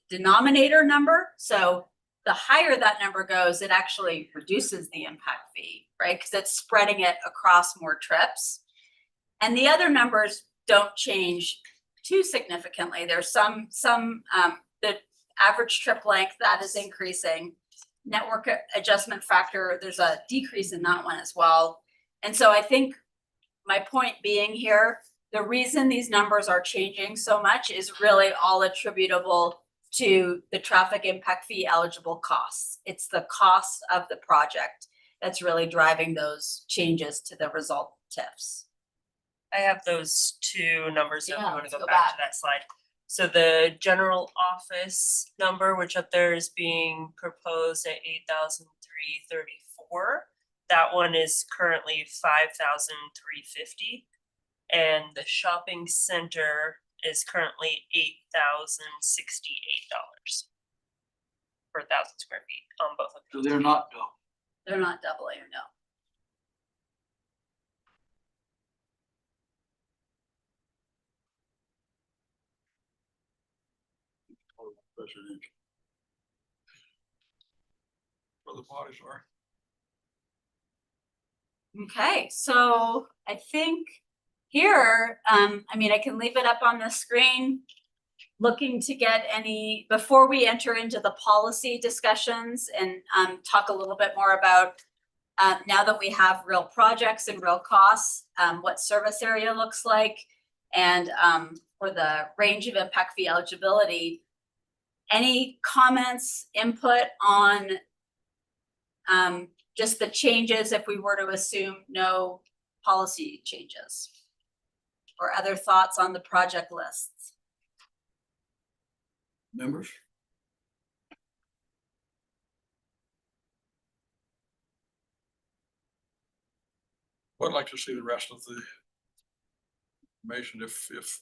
denominator number. So the higher that number goes, it actually reduces the impact fee, right? Because it's spreading it across more trips. And the other numbers don't change too significantly. There's some the average trip length that is increasing. Network adjustment factor, there's a decrease in that one as well. And so I think my point being here, the reason these numbers are changing so much is really all attributable to the traffic impact fee eligible costs. It's the cost of the project that's really driving those changes to the result TIFs. I have those two numbers, if you Yeah, wanna let's go go back to back. that slide. So the general office number, which up there is being proposed at 8,334. That one is currently 5,350. And the shopping center is currently $8,068 per 1,000 square feet on both of So them. they're not, They're not doubling, no. residential. Where the bodies are. Okay, so I think here, I mean, I can leave it up on the screen. Looking to get any, before we enter into the policy discussions and talk a little bit more about now that we have real projects and real costs, what service area looks like, and for the range of impact fee eligibility. Any comments, input on just the changes if we were to assume no policy changes? Or other thoughts on the project lists? Members? I'd like to see the rest of the information if there's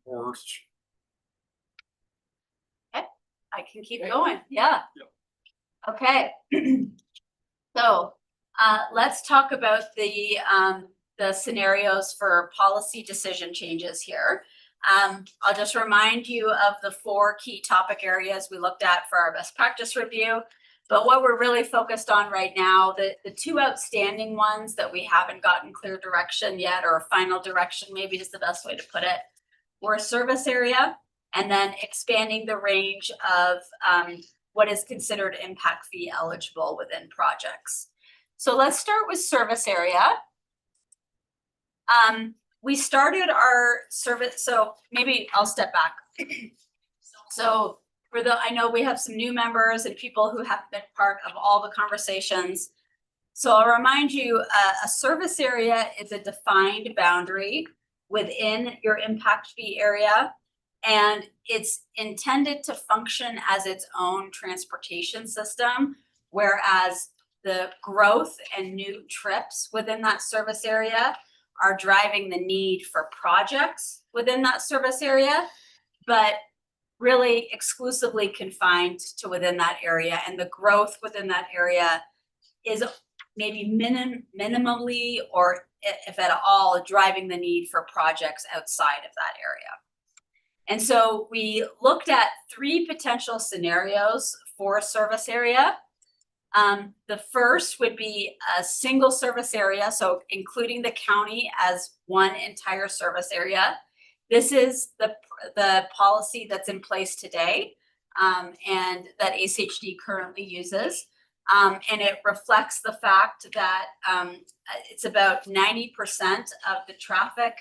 more. I can keep going, yeah. Yep. Okay. So, let's talk about the scenarios for policy decision changes here. I'll just remind you of the 4 key topic areas we looked at for our best practice review. But what we're really focused on right now, the 2 outstanding ones that we haven't gotten clear direction yet, or final direction maybe is the best way to put it, were service area, and then expanding the range of what is considered impact fee eligible within projects. So let's start with service area. We started our service, so maybe I'll step back. So I know we have some new members and people who have been part of all the conversations. So I'll remind you, a service area is a defined boundary within your impact fee area. And it's intended to function as its own transportation system, whereas the growth and new trips within that service area are driving the need for projects within that service area, but really exclusively confined to within that area. And the growth within that area is maybe minimally, or if at all, driving the need for projects outside of that area. And so we looked at 3 potential scenarios for a service area. The first would be a single service area, so including the county as one entire service area. This is the policy that's in place today. and that ACHD currently uses. And it reflects the fact that it's about 90% of the traffic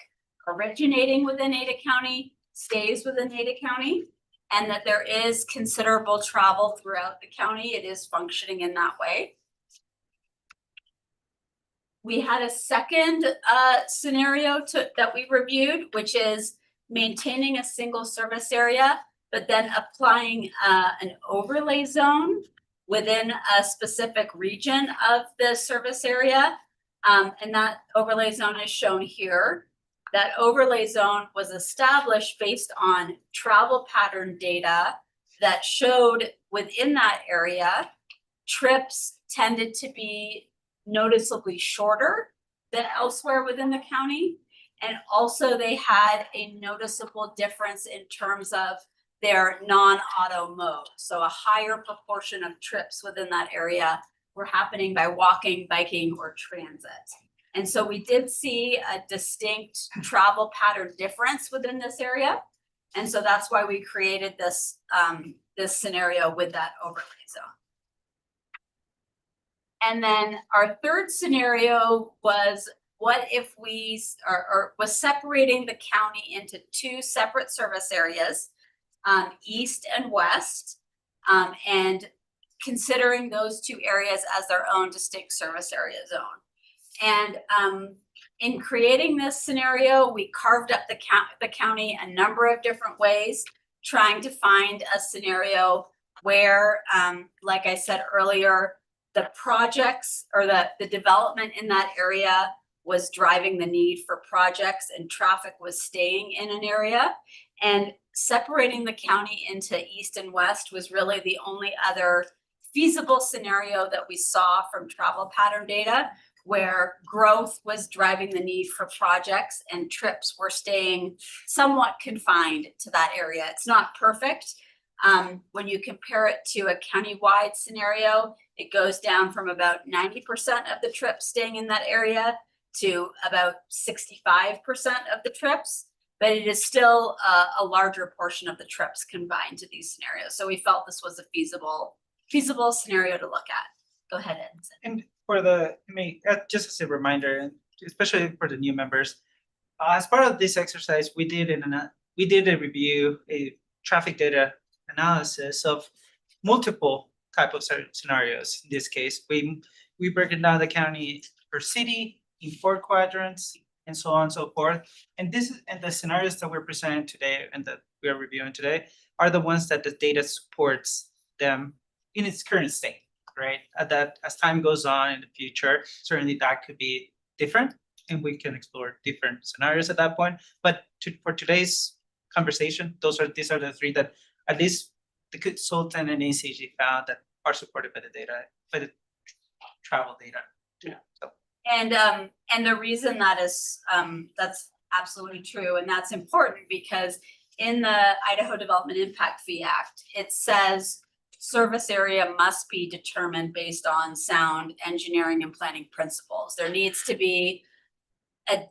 originating within Ada County stays within Ada County, and that there is considerable travel throughout the county. It is functioning in that way. We had a second scenario that we reviewed, which is maintaining a single service area, but then applying an overlay zone within a specific region of the service area. And that overlay zone is shown here. That overlay zone was established based on travel pattern data that showed within that area, trips tended to be noticeably shorter than elsewhere within the county. And also they had a noticeable difference in terms of their non-auto mode. So a higher proportion of trips within that area were happening by walking, biking, or transit. And so we did see a distinct travel pattern difference within this area. And so that's why we created this, this scenario with that overlay zone. And then our third scenario was, what if we was separating the county into two separate service areas, east and west, and considering those two areas as their own distinct service area zone. And in creating this scenario, we carved up the county a number of different ways, trying to find a scenario where, like I said earlier, the projects or the development in that area was driving the need for projects and traffic was staying in an area. And separating the county into east and west was really the only other feasible scenario that we saw from travel pattern data, where growth was driving the need for projects and trips were staying somewhat confined to that area. It's not perfect. When you compare it to a countywide scenario, it goes down from about 90% of the trips staying in that area to about 65% of the trips, but it is still a larger portion of the trips combined to these scenarios. So we felt this was a feasible scenario to look at. Go ahead, Edson. And for the, just as a reminder, and especially for the new members, as part of this exercise, we did a review, a traffic data analysis of multiple type of scenarios. In this case, we break it down the county per city in 4 quadrants and so on and so forth. And the scenarios that we're presenting today and that we are reviewing today are the ones that the data supports them in its current state, right? That as time goes on in the future, certainly that could be different and we can explore different scenarios at that point. But for today's conversation, these are the 3 that at least the consultant and ACG found that are supported by the data, by the travel data. Yeah. So. And the reason that is that's absolutely true, and that's important because in the Idaho Development Impact Fee Act, it says service area must be determined based on sound engineering and planning principles. There needs to be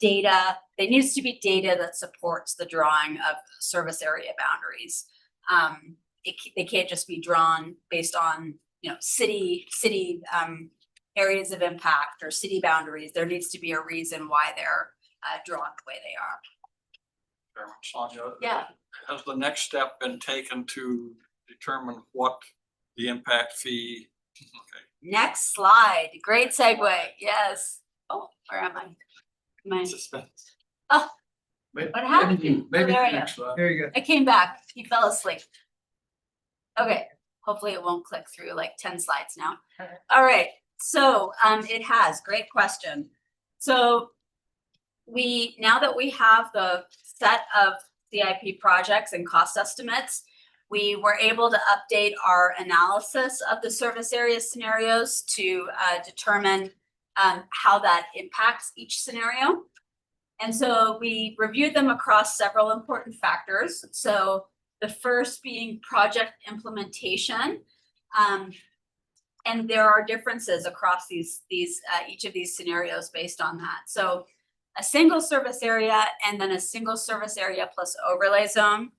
data that supports the drawing of service area boundaries. They can't just be drawn based on, you know, city areas of impact or city boundaries. There needs to be a reason why they're drawn the way they are. Chairman Sonia. Yeah. Has the next step been taken to determine what the impact fee? Okay. Next slide. Great segue. Yes. Oh, where am I? Suspense. Oh, Maybe- what happened? Maybe There I am. next slide. Very good. I came back. He fell asleep. Okay. Hopefully it won't click through like 10 slides now. All right. So it has. Great question. So now that we have the set of CIP projects and cost estimates, we were able to update our analysis of the service area scenarios to determine how that impacts each scenario. And so we reviewed them across several important factors. So the first being project implementation. And there are differences across each of these scenarios based on that. So a single service area and then a single service area plus overlay zone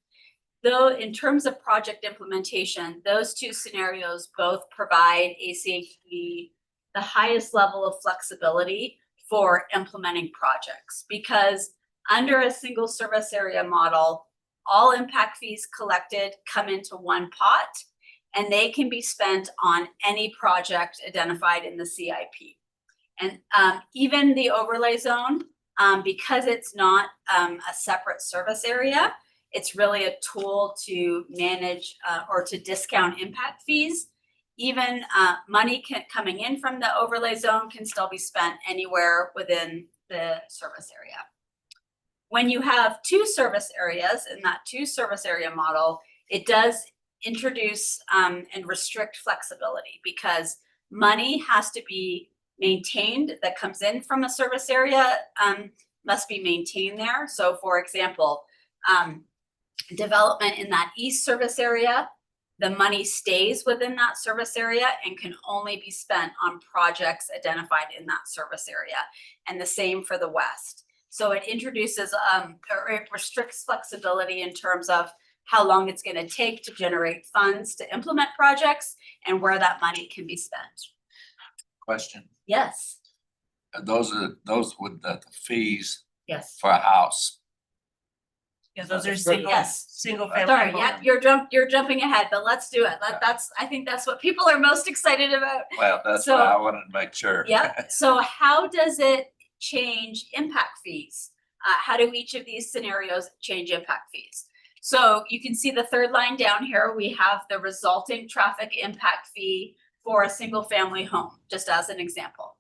though, in terms of project implementation, those two scenarios both provide ACHD the highest level of flexibility for implementing projects, because under a single service area model, all impact fees collected come into one pot, and they can be spent on any project identified in the CIP. And even the overlay zone, because it's not a separate service area, it's really a tool to manage or to discount impact fees. Even money coming in from the overlay zone can still be spent anywhere within the service area. When you have two service areas in that two service area model, it does introduce and restrict flexibility, because money has to be maintained that comes in from a service area must be maintained there. So for example, development in that east service area, the money stays within that service area and can only be spent on projects identified in that service area. And the same for the west. So it introduces or it restricts flexibility in terms of how long it's going to take to generate funds to implement projects and where that money can be spent. Question. Yes. Those with the fees Yes. for a house. Yeah, those are single, Yes. single family. Sorry, home. yeah, you're jumping ahead, but let's do it. I think that's what people are most excited about. Well, that's So- what I wanted to make sure. Yeah, so how does it change impact fees? How do each of these scenarios change impact fees? So you can see the third line down here, we have the resulting traffic impact fee for a single family home, just as an example.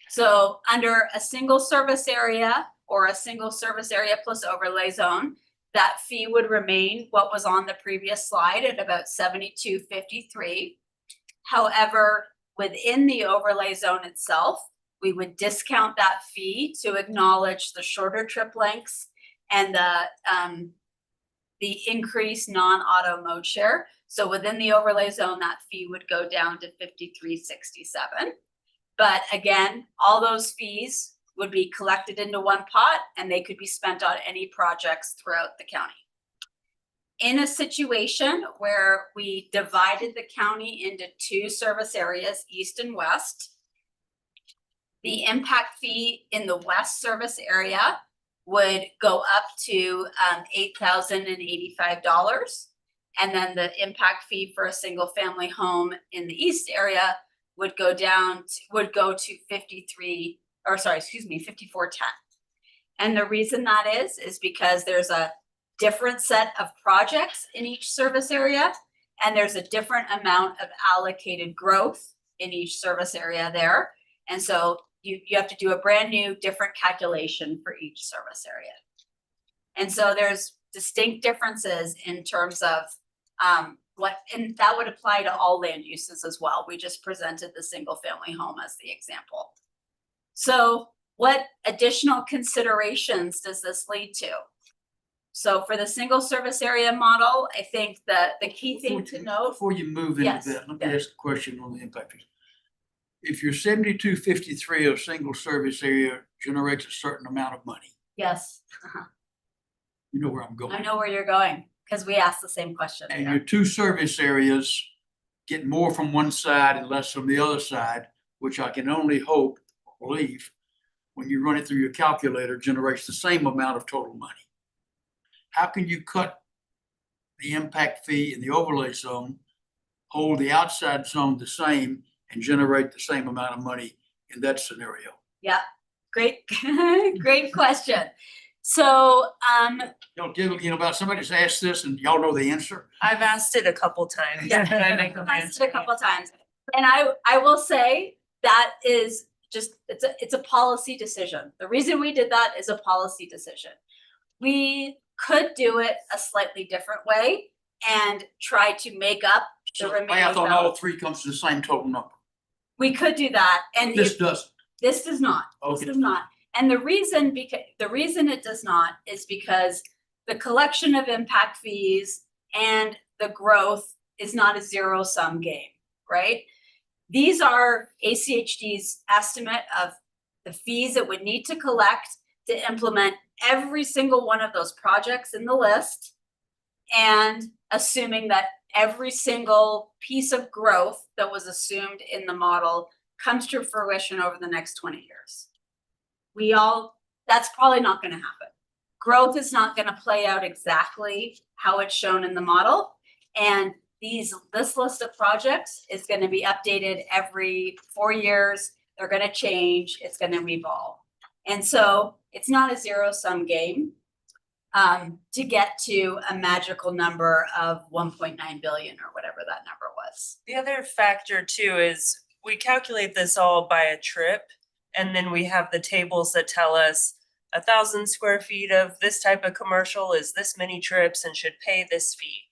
So under a single service area or a single service area plus overlay zone, that fee would remain what was on the previous slide at about $72.53. However, within the overlay zone itself, we would discount that fee to acknowledge the shorter trip lengths and the increased non-auto mode share. So within the overlay zone, that fee would go down to $53.67. But again, all those fees would be collected into one pot and they could be spent on any projects throughout the county. In a situation where we divided the county into two service areas, east and west, the impact fee in the west service area would go up to $8,085. And then the impact fee for a single family home in the east area would go to $54.10. And the reason that is because there's a different set of projects in each service area, and there's a different amount of allocated growth in each service area there. And so you have to do a brand new different calculation for each service area. And so there's distinct differences in terms of and that would apply to all land uses as well. We just presented the single family home as the example. So what additional considerations does this lead to? So for the single service area model, I think that the key thing to note. Before you move into Yes, that, let me yeah. ask a question on the impact fees. If your 72.53 of single service area generates a certain amount of money, Yes, you know where I'm going. I know where you're going because we asked the same question. And your two service areas get more from one side and less from the other side, which I can only hope, or believe, when you run it through your calculator, generates the same amount of total money. How can you cut the impact fee in the overlay zone, hold the outside zone the same, and generate the same amount of money in that scenario? Yeah, great, great question. So, About somebody's asked this and y'all know the answer. I've asked it a couple times. Yeah, I've asked it a couple times. And I will say that is just, it's a policy decision. The reason we did that is a policy decision. We could do it a slightly different way and try to make up the So remaining math on balance. all three comes to the same total number. We could do that, and This doesn't. this does not. This Okay. does not. And the reason it does not is because the collection of impact fees and the growth is not a zero-sum game, right? These are ACHD's estimate of the fees it would need to collect to implement every single one of those projects in the list. and assuming that every single piece of growth that was assumed in the model comes to fruition over the next 20 years. That's probably not gonna happen. Growth is not gonna play out exactly how it's shown in the model. And this list of projects is gonna be updated every 4 years. They're gonna change, it's gonna evolve. And so it's not a zero-sum game to get to a magical number of 1.9 billion or whatever that number was. The other factor too is we calculate this all by a trip. And then we have the tables that tell us 1,000 square feet of this type of commercial is this many trips and should pay this fee.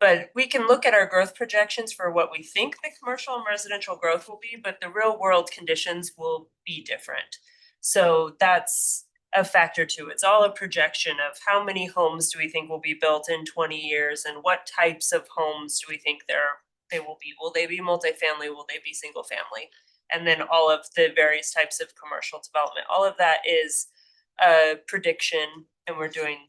But we can look at our growth projections for what we think the commercial and residential growth will be, but the real world conditions will be different. So that's a factor too. It's all a projection of how many homes do we think will be built in 20 years and what types of homes do we think they will be. Will they be multifamily? Will they be single family? And then all of the various types of commercial development. All of that is a prediction, and we're doing,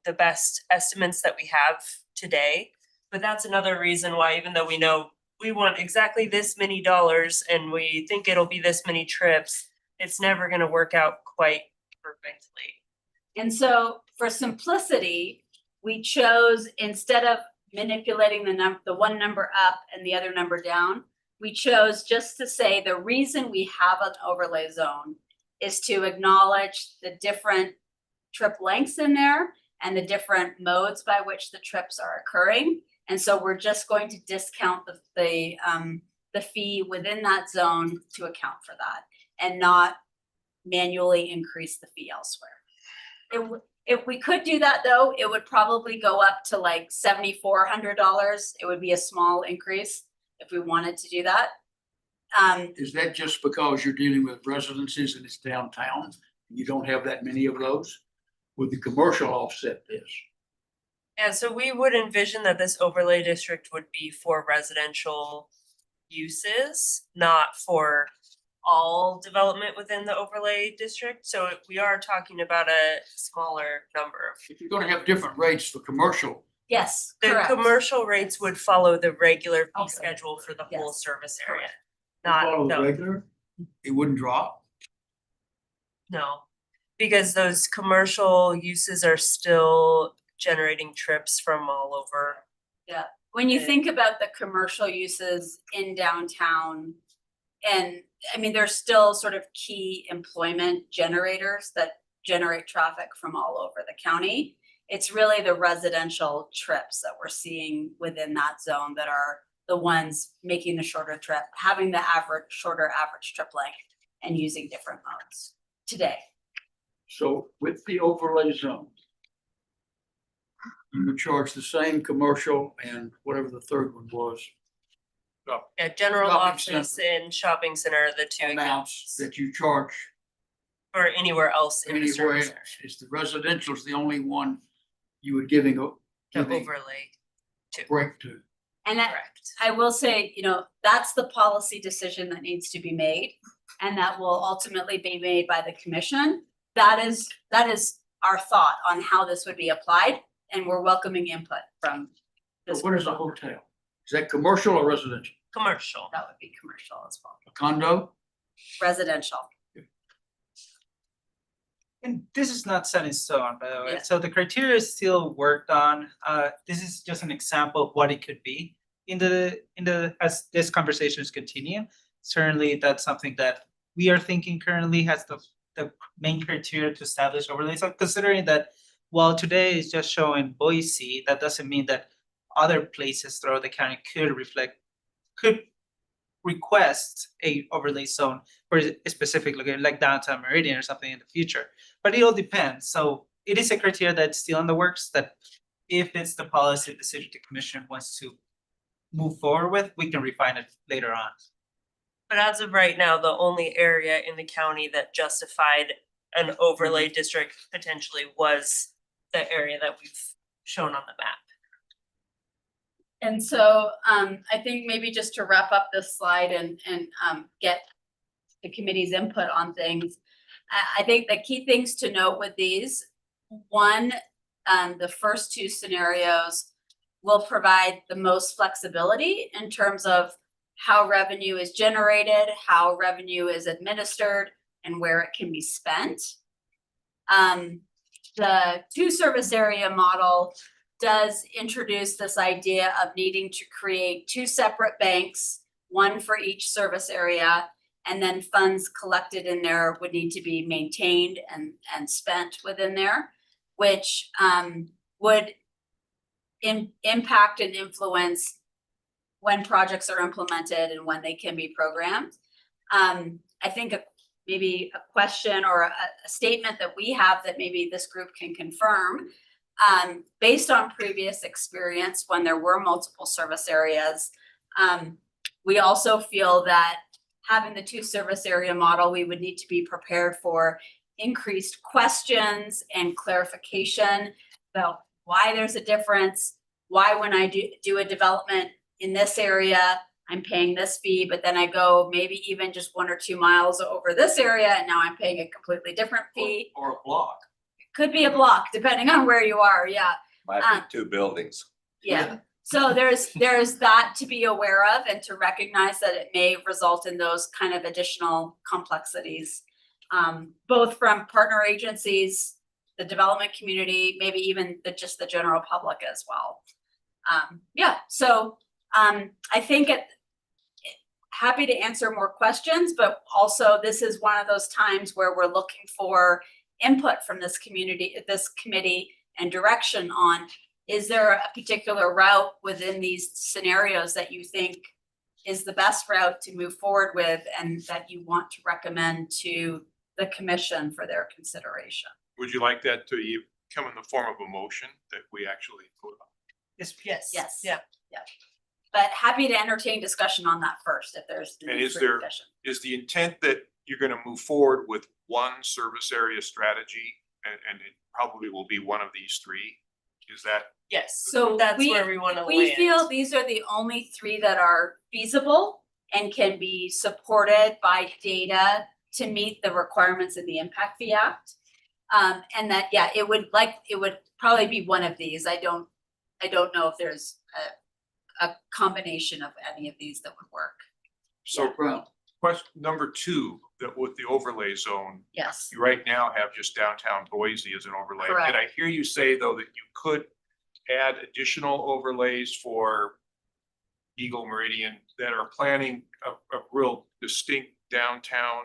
the best estimates that we have today. But that's another reason why, even though we know we want exactly this many dollars and we think it'll be this many trips, it's never gonna work out quite perfectly. And so for simplicity, we chose, instead of manipulating the one number up and the other number down, we chose just to say the reason we have an overlay zone is to acknowledge the different trip lengths in there and the different modes by which the trips are occurring. And so we're just going to discount the fee within that zone to account for that and not manually increase the fee elsewhere. If we could do that though, it would probably go up to like $7,400. It would be a small increase if we wanted to do that. Is that just because you're dealing with residences and it's downtown? And you don't have that many of those? Would the commercial offset this? Yeah, so we would envision that this overlay district would be for residential uses, not for all development within the overlay district. So we are talking about a smaller number. If you're gonna have different rates for commercial, Yes, The correct. commercial rates would follow the regular fee Okay. schedule for the whole Yes, service area. correct. follow the No, regular, it wouldn't drop. no, because those commercial uses are still generating trips from all over. When you Okay. think about the commercial uses in downtown, and I mean, there's still sort of key employment generators that generate traffic from all over the county. It's really the residential trips that we're seeing within that zone that are the ones making the shorter trip, having the shorter average trip length and using different modes today. So with the overlay zone, you would charge the same commercial and whatever the third one was, Yeah, general Shopping office and shopping center are the two amounts accounts, that you charge or anywhere else in the anywhere service else. area. Is the residential is the only one you would giving a The giving overlay, break to? And correct. I will say, that's the policy decision that needs to be made and that will ultimately be made by the commission. That is our thought on how this would be applied, and we're welcoming input from So this. what is a hotel? Is that commercial or residential? Commercial. That would be commercial as well, A condo? residential. And this is not set in stone, by the way. Yeah. So the criteria is still worked on. This is just an example of what it could be as this conversations continue. Certainly, that's something that we are thinking currently has the main criteria to establish overlays. So considering that while today is just showing Boise, that doesn't mean that other places throughout the county could request a overlay zone for a specific location, like downtown Meridian or something in the future. But it all depends. So it is a criteria that's still in the works that if it's the policy decision the commission wants to move forward with, we can refine it later on. But as of right now, the only area in the county that justified an overlay district potentially was the area that we've shown on the map. And so I think maybe just to wrap up this slide and get the committee's input on things. I think the key things to note with these, one, the first two scenarios will provide the most flexibility in terms of how revenue is generated, how revenue is administered, and where it can be spent. The two service area model does introduce this idea of needing to create two separate banks, one for each service area, and then funds collected in there would need to be maintained and spent within there, which would impact and influence when projects are implemented and when they can be programmed. I think maybe a question or a statement that we have that maybe this group can confirm, based on previous experience when there were multiple service areas, we also feel that having the two service area model, we would need to be prepared for increased questions and clarification about why there's a difference, why when I do a development in this area, I'm paying this fee, but then I go maybe even just 1 or 2 miles over this area and now I'm paying a completely different fee. Or a block. Could be a block, depending on where you are, yeah. Might be 2 buildings. Yeah, so there's that to be aware of and to recognize that it may result in those kind of additional complexities, both from partner agencies, the development community, maybe even just the general public as well. Yeah, so I think happy to answer more questions, but also this is one of those times where we're looking for input from this community, this committee, and direction on, is there a particular route within these scenarios that you think is the best route to move forward with and that you want to recommend to the commission for their consideration? Would you like that to come in the form of a motion that we actually vote on? Yes. Yeah. But happy to entertain discussion on that first, if there's. And is the intent that you're gonna move forward with one service area strategy and it probably will be one of these 3? Is that? Yes, So that's where we want to land. We feel these are the only 3 that are feasible and can be supported by data to meet the requirements of the Impact Fee Act. And that, yeah, it would probably be one of these. I don't know if there's a combination of any of these that would work. So question number 2, that with the overlay zone, Yes, you right now have just downtown Boise as an overlay. Correct. Did I hear you say though that you could add additional overlays for Eagle Meridian that are planning a real distinct downtown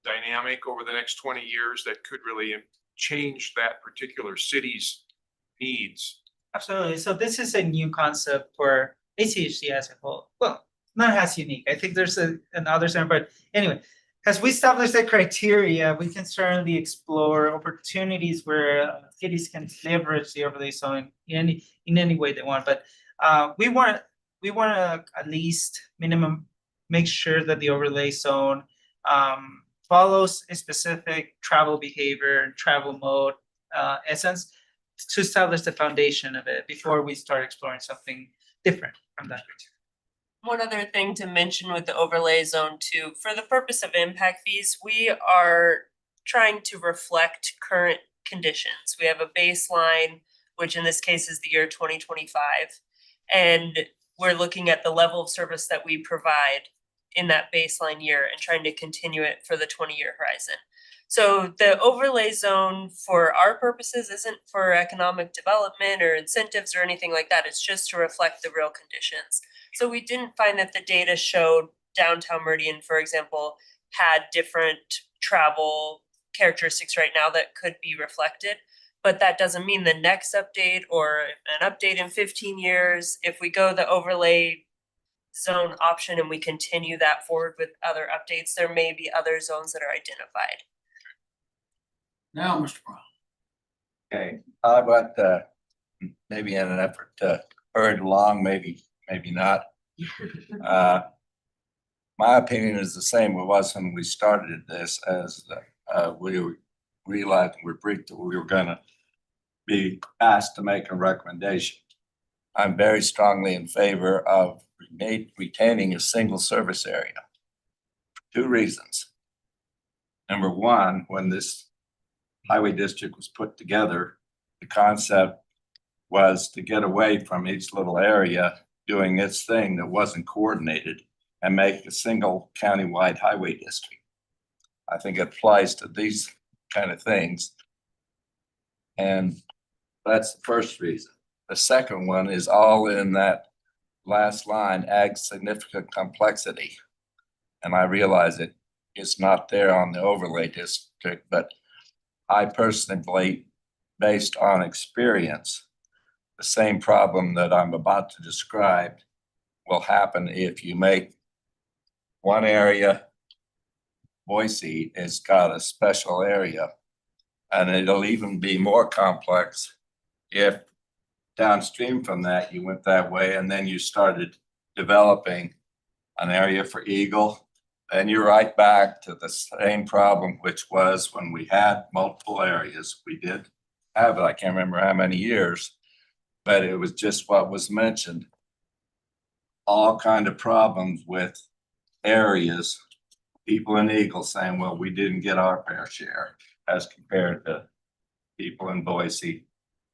dynamic over the next 20 years that could really change that particular city's needs? Absolutely. So this is a new concept for ACHC as a whole. Well, not as unique. I think there's another center, but anyway, as we establish the criteria, we can certainly explore opportunities where cities can leverage the overlay zone in any way they want. But we want to at least minimum make sure that the overlay zone follows a specific travel behavior, travel mode essence, to establish the foundation of it before we start exploring something different from that. One other thing to mention with the overlay zone too, for the purpose of impact fees, we are trying to reflect current conditions. We have a baseline, which in this case is the year 2025. And we're looking at the level of service that we provide in that baseline year and trying to continue it for the 20-year horizon. So the overlay zone for our purposes isn't for economic development or incentives or anything like that. It's just to reflect the real conditions. So we didn't find that the data showed downtown Meridian, for example, had different travel characteristics right now that could be reflected. But that doesn't mean the next update or an update in 15 years, if we go the overlay zone option and we continue that forward with other updates, there may be other zones that are identified. Now, Mr. Brown. Okay, I want maybe in an effort to hurry it along, maybe not. My opinion is the same it was when we started this, as we realized we were briefed that we were gonna be asked to make a recommendation. I'm very strongly in favor of retaining a single service area. 2 reasons. Number one, when this highway district was put together, the concept was to get away from each little area doing its thing that wasn't coordinated and make a single countywide highway district. I think it applies to these kind of things. And that's the first reason. The second one is all in that last line, ag significant complexity. And I realize it is not there on the overlay district, but I personally believe, based on experience, the same problem that I'm about to describe will happen if you make one area, Boise has got a special area, and it'll even be more complex if downstream from that, you went that way and then you started developing an area for Eagle. And you're right back to the same problem, which was when we had multiple areas. We did have it, I can't remember how many years, but it was just what was mentioned. All kind of problems with areas, people in Eagle saying, well, we didn't get our fair share as compared to people in Boise.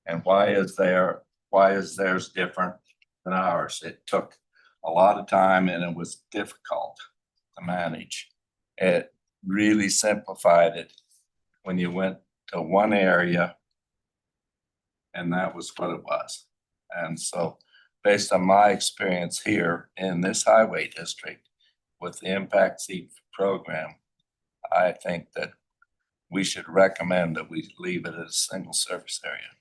And why is theirs different than ours? It took a lot of time and it was difficult to manage. It really simplified it when you went to one area, and that was what it was. And so based on my experience here in this highway district with the Impact Seed program, I think that we should recommend that we leave it as a single service area.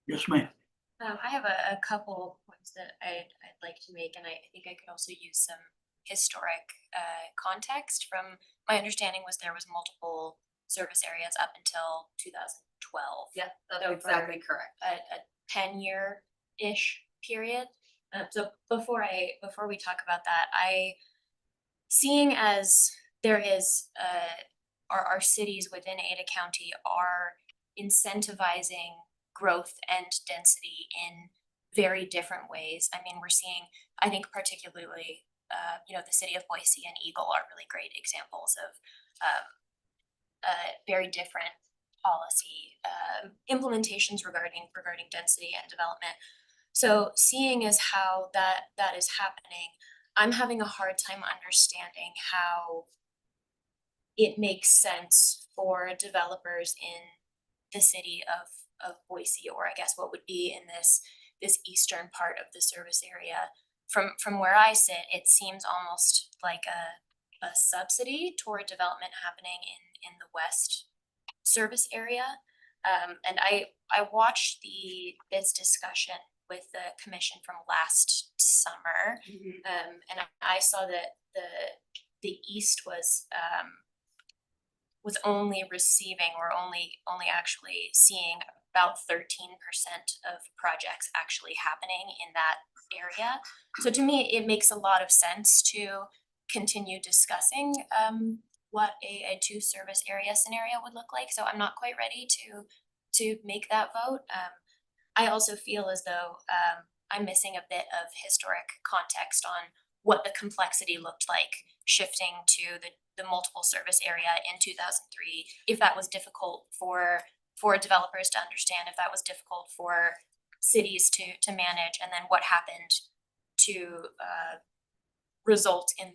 Yes, ma'am. I have a couple points that I'd like to make, and I think I could also use some historic context. From my understanding was there was multiple service areas up until 2012. Yeah, that's So exactly for correct. a 10-year-ish period. So before we talk about that, seeing as there is our cities within Ada County are incentivizing growth and density in very different ways. I mean, we're seeing, I think particularly, the city of Boise and Eagle are really great examples of very different policy implementations regarding density and development. So seeing as how that is happening, I'm having a hard time understanding how it makes sense for developers in the city of Boise, or I guess what would be in this eastern part of the service area. From where I sit, it seems almost like a subsidy toward development happening in the west service area. And I watched this discussion with the commission from last summer. And I saw that the east was only receiving or only actually seeing about 13% of projects actually happening in that area. So to me, it makes a lot of sense to continue discussing what a two service area scenario would look like. So I'm not quite ready to make that vote. I also feel as though I'm missing a bit of historic context on what the complexity looked like shifting to the multiple service area in 2003, if that was difficult for developers to understand, if that was difficult for cities to manage, and then what happened to result in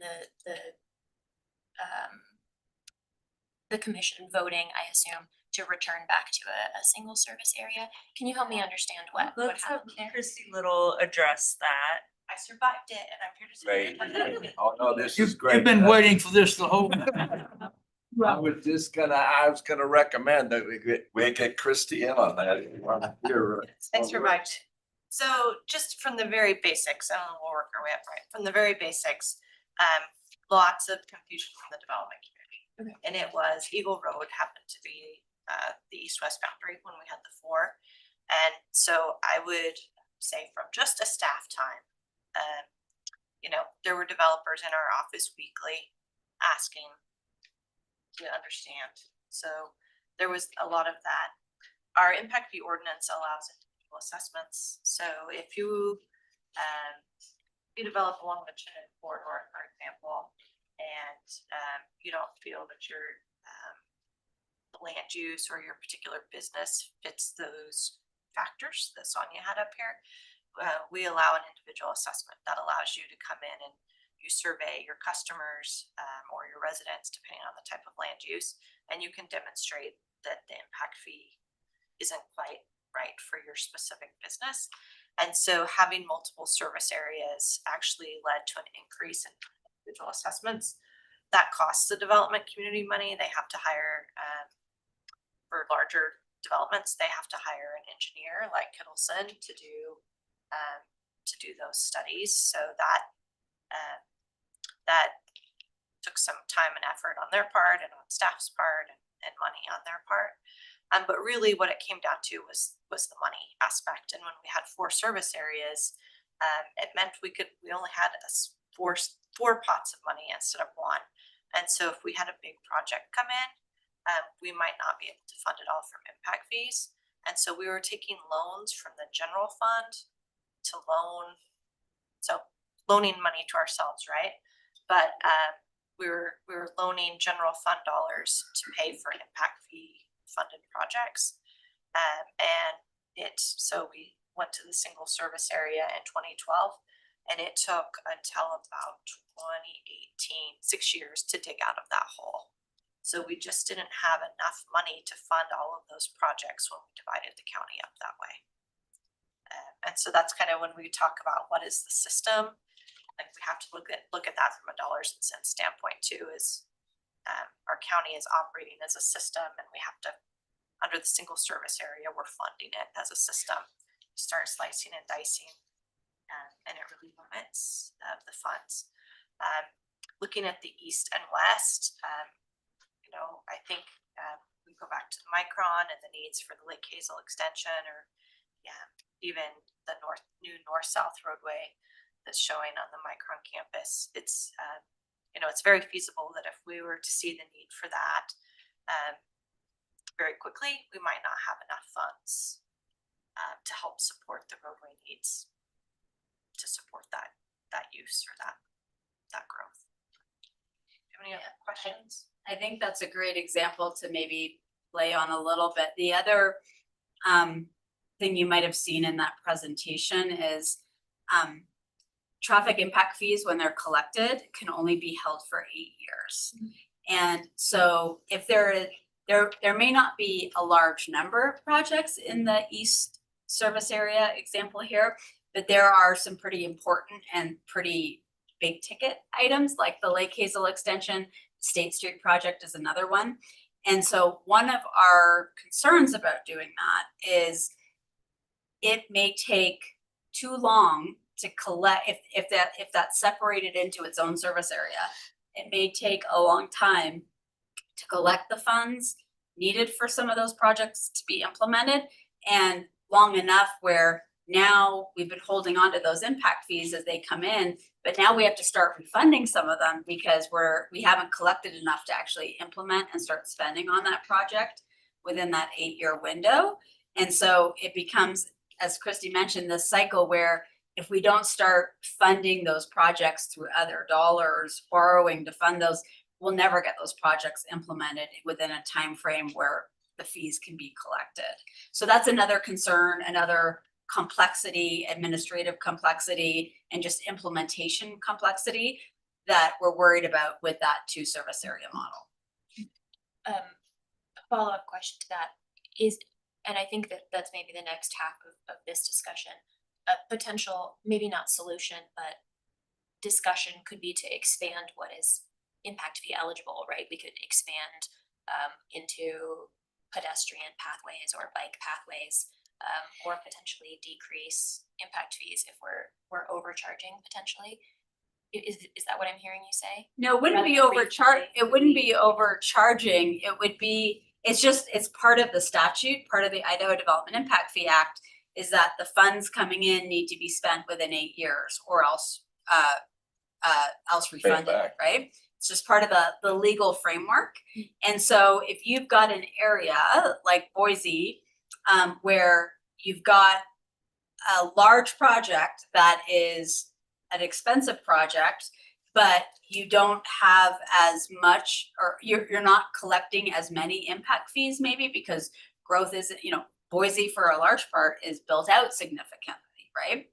the commission voting, I assume, to return back to a single service area. Can you help me understand what Let's have happened there? Christy Little address that. I survived it and I'm here to Great. Oh, no, this is You've great. been waiting for this the whole. I was gonna recommend that we get Christie in on that. If you want to hear. I survived. So just from the very basics, and we'll work our way up, right? From the very basics, lots of confusion from the development community. Okay. And it was Eagle Road happened to be the east-west boundary when we had the 4. And so I would say from just a staff time, there were developers in our office weekly asking to understand. So there was a lot of that. Our impact fee ordinance allows individual assessments. So if you develop along the Chinook corridor, for example, and you don't feel that your the land use or your particular business fits those factors that Sonia had up here, we allow an individual assessment that allows you to come in and you survey your customers or your residents, depending on the type of land use, and you can demonstrate that the impact fee isn't quite right for your specific business. And so having multiple service areas actually led to an increase in individual assessments. That costs the development community money. They have to hire, for larger developments, they have to hire an engineer like Kittleson to do those studies. So that took some time and effort on their part and on staff's part and money on their part. But really what it came down to was the money aspect. And when we had 4 service areas, it meant we only had four pots of money instead of 1. And so if we had a big project come in, we might not be able to fund it all from impact fees. And so we were taking loans from the general fund to loaning money to ourselves, right? But we were loaning general fund dollars to pay for impact fee funded projects. So we went to the single service area in 2012, and it took until about 2018, 6 years to dig out of that hole. So we just didn't have enough money to fund all of those projects when we divided the county up that way. And so that's kind of when we talk about what is the system, like we have to look at that from a dollars and cents standpoint too, is our county is operating as a system, and we have to, under the single service area, we're funding it as a system. Start slicing and dicing, and it really limits the funds. Looking at the east and west, I think we go back to the Micron and the needs for the Lake Hazel extension, or even the new north-south roadway that's showing on the Micron campus. It's very feasible that if we were to see the need for that very quickly, we might not have enough funds to help support the roadway needs to support that use or that growth. Do you have any other questions? I think that's a great example to maybe lay on a little bit. The other thing you might have seen in that presentation is traffic impact fees, when they're collected, can only be held for 8 years. And so if there may not be a large number of projects in the east service area example here, but there are some pretty important and pretty big ticket items like the Lake Hazel extension. State Street project is another one. And so one of our concerns about doing that is it may take too long to collect, if that's separated into its own service area, it may take a long time to collect the funds needed for some of those projects to be implemented, and long enough where now we've been holding on to those impact fees as they come in, but now we have to start refunding some of them because we haven't collected enough to actually implement and start spending on that project within that 8-year window. And so it becomes, as Christy mentioned, this cycle where if we don't start funding those projects through other dollars, borrowing to fund those, we'll never get those projects implemented within a time frame where the fees can be collected. So that's another concern, another complexity, administrative complexity, and just implementation complexity that we're worried about with that 2 service area model. A follow-up question to that is, and I think that's maybe the next half of this discussion, a potential, maybe not solution, but discussion could be to expand what is impact fee eligible, right? We could expand into pedestrian pathways or bike pathways, or potentially decrease impact fees if we're overcharging potentially. Is that what I'm hearing you say? No, it wouldn't be overcharging. It wouldn't be overcharging. It would be, it's part of the statute, part of the Idaho Development Impact Fee Act, is that the funds coming in need to be spent within 8 years or else refunded, right? It's just part of the legal framework. And so if you've got an area like Boise, where you've got a large project that is an expensive project, but you don't have as much, or you're not collecting as many impact fees maybe because growth isn't, Boise for a large part is built out significantly, right?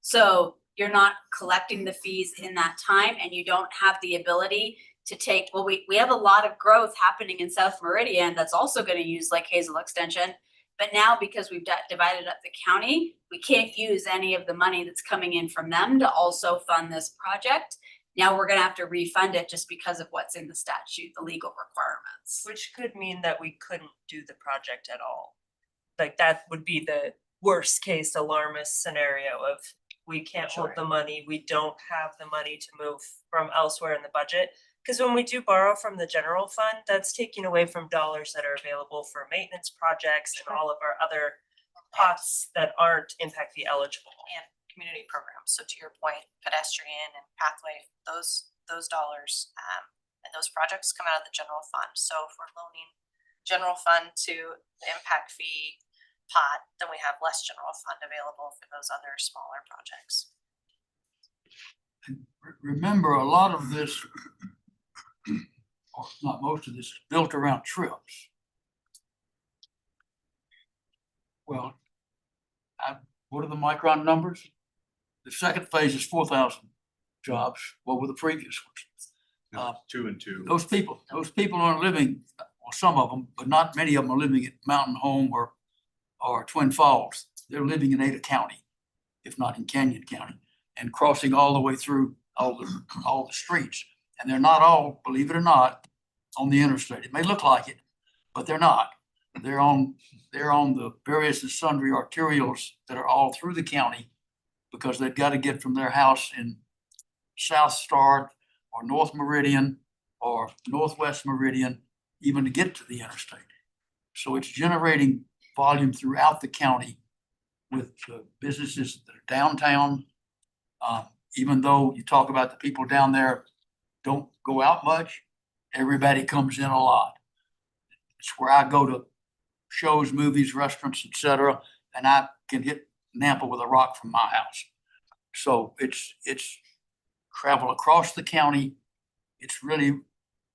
So you're not collecting the fees in that time and you don't have the ability to take, well, we have a lot of growth happening in South Meridian that's also gonna use like Hazel Extension. But now because we've divided up the county, we can't use any of the money that's coming in from them to also fund this project. Now we're gonna have to refund it just because of what's in the statute, the legal requirements. Which could mean that we couldn't do the project at all. Like that would be the worst case alarmist scenario of we can't hold the money, we don't have the money to move from elsewhere in the budget. Cause when we do borrow from the general fund, that's taking away from dollars that are available for maintenance projects and all of our other pots that aren't impact fee eligible. And community programs. So to your point, pedestrian and pathway, those dollars and those projects come out of the general fund. So if we're loaning general fund to the impact fee pot, then we have less general fund available for those other smaller projects. And remember, a lot of this, or not most of this, is built around trips. Well, what are the Micron numbers? The second phase is 4,000 jobs. What were the previous ones? 2 and 2. Those people aren't living, well, some of them, but not many of them are living at Mountain Home or Twin Falls. They're living in Ada County, if not in Canyon County, and crossing all the way through all the streets. And they're not all, believe it or not, on the interstate. It may look like it, but they're not. They're on the various and sundry arterials that are all through the county because they've got to get from their house in South Star or North Meridian or Northwest Meridian, even to get to the interstate. So it's generating volume throughout the county with businesses that are downtown. Even though you talk about the people down there don't go out much, everybody comes in a lot. It's where I go to shows, movies, restaurants, etc., and I can hit Nampa with a rock from my house. So it's travel across the county. It's really,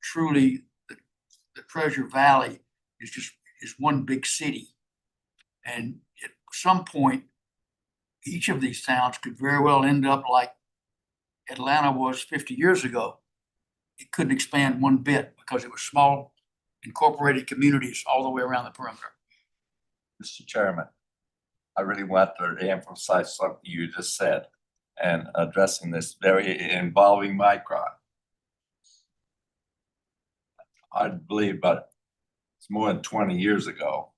truly, the Treasure Valley is one big city. And at some point, each of these towns could very well end up like Atlanta was 50 years ago. It couldn't expand one bit because it was small, incorporated communities all the way around the perimeter. Mr. Chairman, I really want to emphasize something you just said and addressing this very involving Micron. I believe, but it's more than 20 years ago,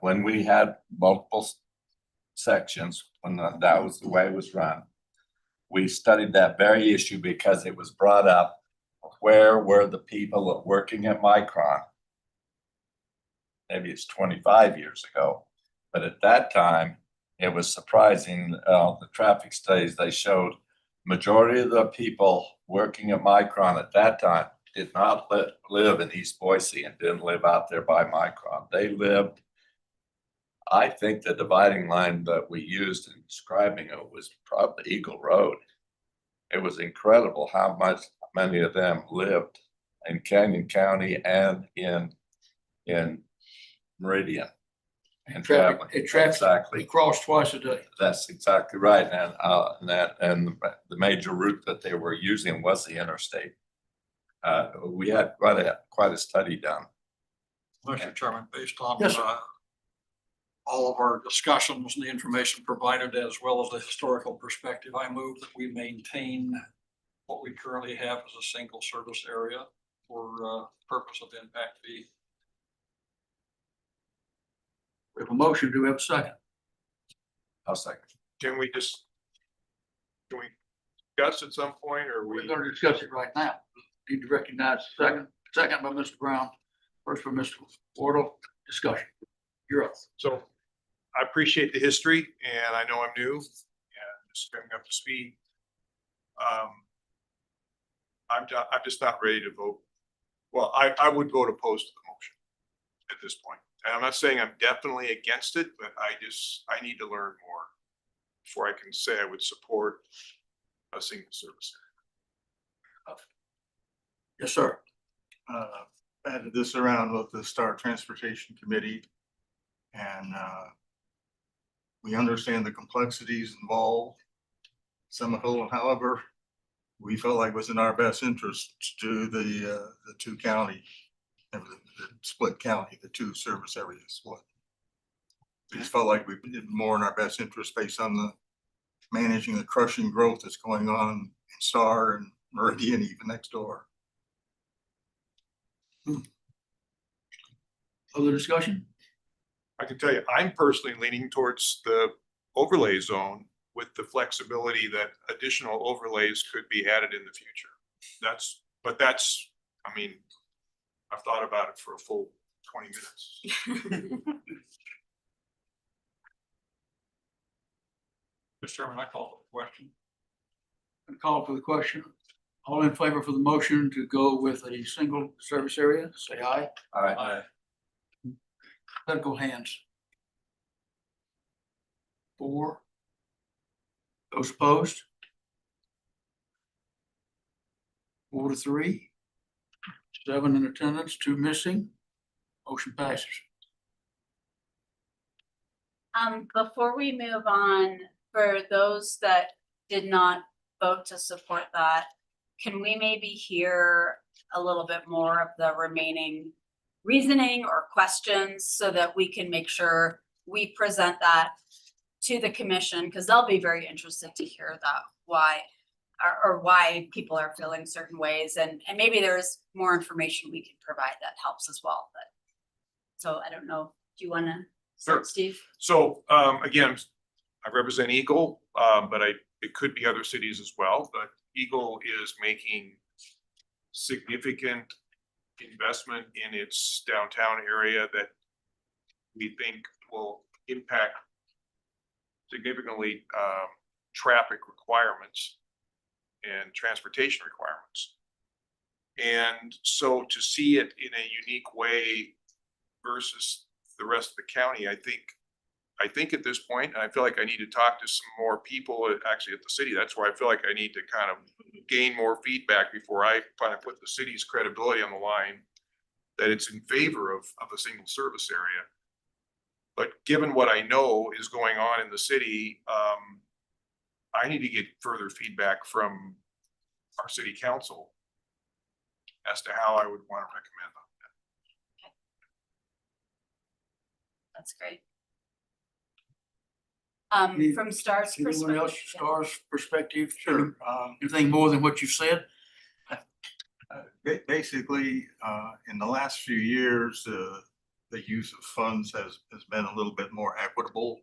when we had multiple sections, when that was the way it was run, we studied that very issue because it was brought up. Where were the people working at Micron? Maybe it's 25 years ago, but at that time, it was surprising. The traffic studies they showed, majority of the people working at Micron at that time did not live in East Boise and didn't live out there by Micron. They lived, I think the dividing line that we used in describing it was probably Eagle Road. It was incredible how many of them lived in Canyon County and in Meridian. And exactly. It crossed twice a day. That's exactly right. And the major route that they were using was the interstate. We had quite a study done. Mr. Chairman, based on Yes, sir. all of our discussions and the information provided, as well as the historical perspective, I move that we maintain what we currently have as a single service area for purpose of impact fee. We have a motion. Do we have a second? I'll second. Can we discuss at some point, or We're going to discuss it right now. Need to recognize the second by Mr. Brown, first by Mr. Wardle. Discussion. You're up. So I appreciate the history, and I know I'm new and just coming up to speed. I'm just not ready to vote. Well, I would vote opposed to the motion at this point. And I'm not saying I'm definitely against it, but I need to learn more before I can say I would support a single service. Yes, sir. Added this around with the Star Transportation Committee. And we understand the complexities involved. Semicolon, however, we felt like it was in our best interest to do the two county, the split county, the two service areas split. We just felt like we did more in our best interest based on the managing the crushing growth that's going on in Star and Meridian, even next door. Other discussion? I can tell you, I'm personally leaning towards the overlay zone with the flexibility that additional overlays could be added in the future. That's, I mean, I've thought about it for a full 20 minutes. Mr. Chairman, I call for the question. Call for the question. All in favor for the motion to go with a single service area, say aye. Aye. Political hands. 4. Those opposed? 4 to 3. 7 in attendance, 2 missing. Motion passes. Before we move on, for those that did not vote to support that, can we maybe hear a little bit more of the remaining reasoning or questions so that we can make sure we present that to the commission? Because they'll be very interested to hear that, why or why people are feeling certain ways, and maybe there's more information we can provide that helps as well. But so I don't know, do you want to start, Steve? So again, I represent Eagle, but it could be other cities as well, but Eagle is making significant investment in its downtown area that we think will impact significantly traffic requirements and transportation requirements. And so to see it in a unique way versus the rest of the county, I think at this point, and I feel like I need to talk to some more people actually at the city. That's why I feel like I need to kind of gain more feedback before I kind of put the city's credibility on the line that it's in favor of a single service area. But given what I know is going on in the city, I need to get further feedback from our city council as to how I would want to recommend on that. That's great. Any- From Star's Anyone perspective. else, Star's perspective? Sure. Anything more than what you said? Basically, in the last few years, the use of funds has been a little bit more equitable.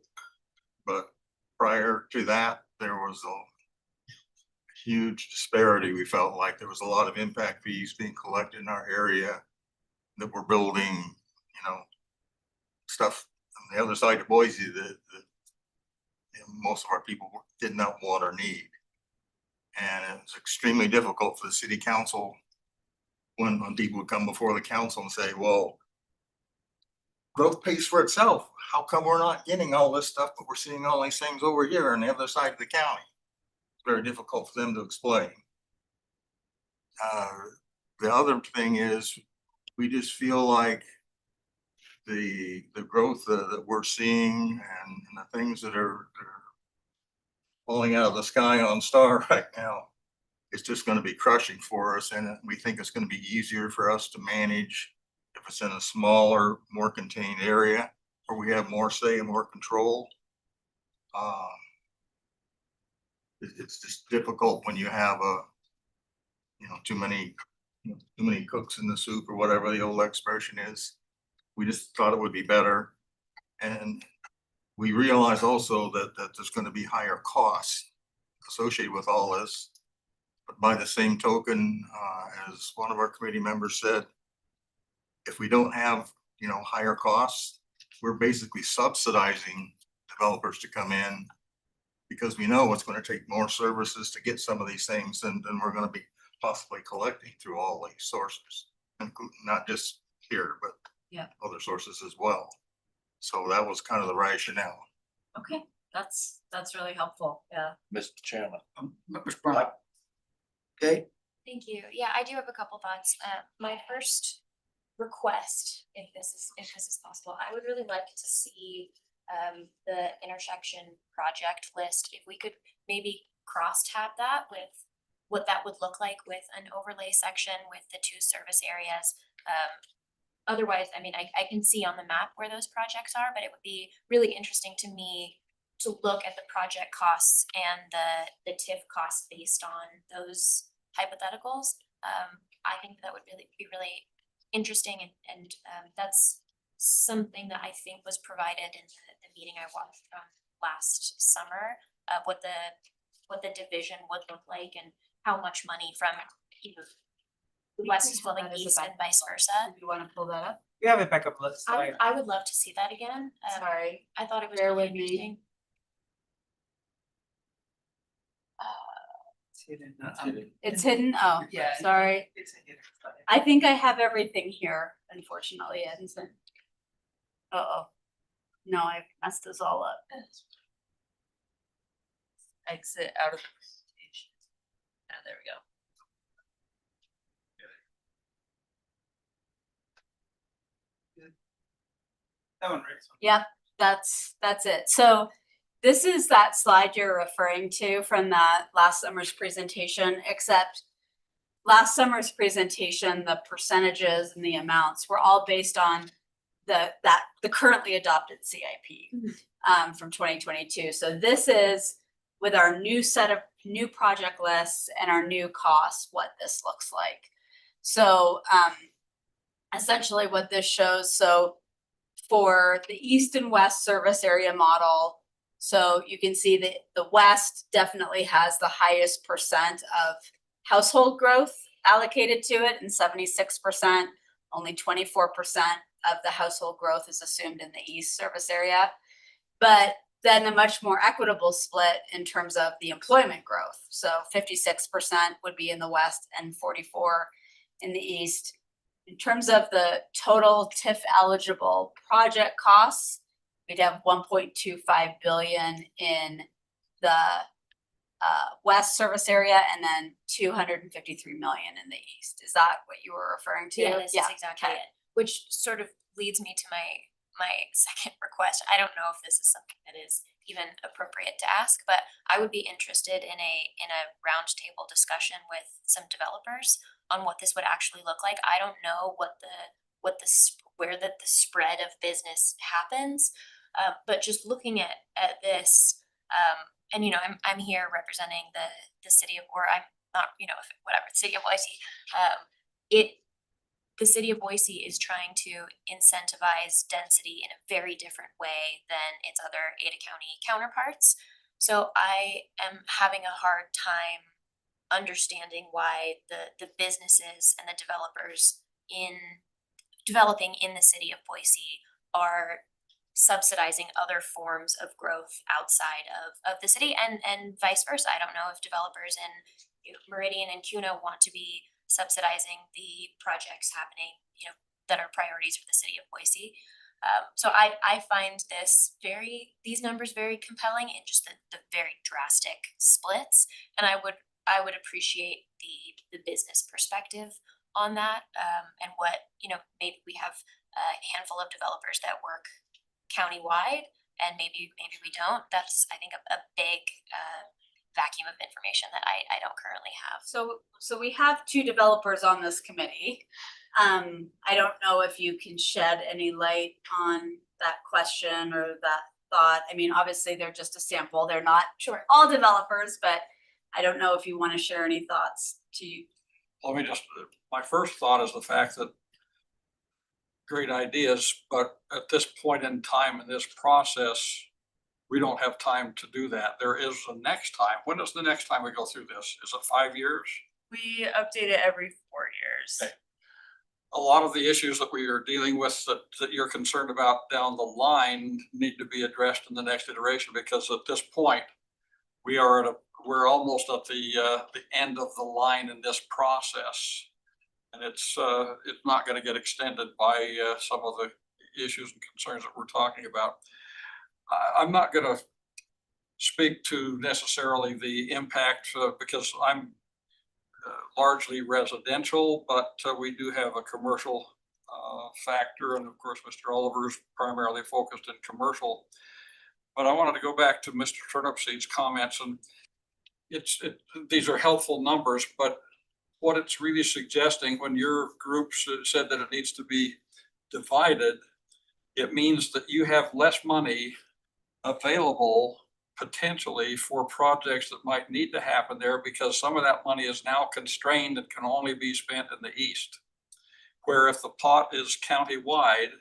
But prior to that, there was a huge disparity. We felt like there was a lot of impact fees being collected in our area that we're building, stuff on the other side of Boise that most of our people did not want or need. And it was extremely difficult for the city council when people would come before the council and say, well, growth pays for itself. How come we're not getting all this stuff, but we're seeing all these things over here on the other side of the county? It's very difficult for them to explain. The other thing is we just feel like the growth that we're seeing and the things that are falling out of the sky on Star right now, it's just going to be crushing for us. And we think it's going to be easier for us to manage if it's in a smaller, more contained area where we have more say and more control. It's just difficult when you have too many cooks in the soup or whatever the old expression is. We just thought it would be better. And we realize also that there's going to be higher costs associated with all this. But by the same token, as one of our committee members said, if we don't have, higher costs, we're basically subsidizing developers to come in because we know it's going to take more services to get some of these things than we're going to be possibly collecting through all these sources, not just here, but other sources as well. So that was kind of the rationale. Okay, that's really helpful. Yeah. Mr. Chairman. Mr. Brown. Okay, Thank you. Yeah, I do have a couple thoughts. My first request, if this is possible, I would really like to see the intersection project list. If we could maybe cross tab that with what that would look like with an overlay section with the two service areas. Otherwise, I mean, I can see on the map where those projects are, but it would be really interesting to me to look at the project costs and the TIF costs based on those hypotheticals. I think that would really be really interesting and that's something that I think was provided in the meeting I watched last summer, what the division would look like and how much money from either the west is flowing east and vice versa. Do you wanna pull that up? We have a backup list. I would love to see that again. Sorry. I thought it was Bear really with me. interesting. It's hidden, oh, Yeah. sorry. It's a hidden slide. I think I have everything here, unfortunately, Edison. Uh-oh. No, I messed this all up. Exit out of the presentation. Ah, there we go. That one, right? Yep, that's it. So this is that slide you're referring to from that last summer's presentation, except last summer's presentation, the percentages and the amounts were all based on the currently adopted CIP from 2022. So this is with our new set of new project lists and our new costs, what this looks like. So essentially what this shows, so for the east and west service area model, so you can see that the west definitely has the highest percent of household growth allocated to it, and 76%, only 24% of the household growth is assumed in the east service area. But then a much more equitable split in terms of the employment growth. So 56% would be in the west and 44% in the east. In terms of the total TIF eligible project costs, we'd have 1.25 billion in the west service area and then 253 million in the east. Is that what you were referring to? Yeah, this is exactly okay. it, which sort of leads me to my second request. I don't know if this is something that is even appropriate to ask, but I would be interested in a roundtable discussion with some developers on what this would actually look like. I don't know where the spread of business happens, but just looking at this, and you know, I'm here representing the city of, or I'm not, you know, whatever, city of Boise. The city of Boise is trying to incentivize density in a very different way than its other Ada County counterparts. So I am having a hard time understanding why the businesses and the developers developing in the city of Boise are subsidizing other forms of growth outside of the city and vice versa. I don't know if developers in Meridian and Kuna want to be subsidizing the projects happening, you know, that are priorities for the city of Boise. So I find these numbers very compelling in just the very drastic splits, and I would appreciate the business perspective on that, and what, you know, maybe we have a handful of developers that work countywide and maybe we don't. That's, I think, a big vacuum of information that I don't currently have. So we have two developers on this committee. I don't know if you can shed any light on that question or that thought. I mean, obviously they're just a sample. They're not all developers, but I don't know if you want to share any thoughts Let me just, my first thought is the fact that great ideas, but at this point in time in this process, we don't have time to do that. There is a next time. When is the next time we go through this? Is it 5 years? We update it every 4 years. Okay. A lot of the issues that we are dealing with that you're concerned about down the line need to be addressed in the next iteration, because at this point, we're almost at the end of the line in this process. And it's not gonna get extended by some of the issues and concerns that we're talking about. I'm not gonna speak to necessarily the impact because largely residential, but we do have a commercial factor. And of course, Mr. Oliver's primarily focused in commercial. But I wanted to go back to Mr. Turnipseed's comments, and these are helpful numbers, but what it's really suggesting when your group said that it needs to be divided, it means that you have less money available potentially for projects that might need to happen there, because some of that money is now constrained and can only be spent in the east. Where if the pot is county-wide,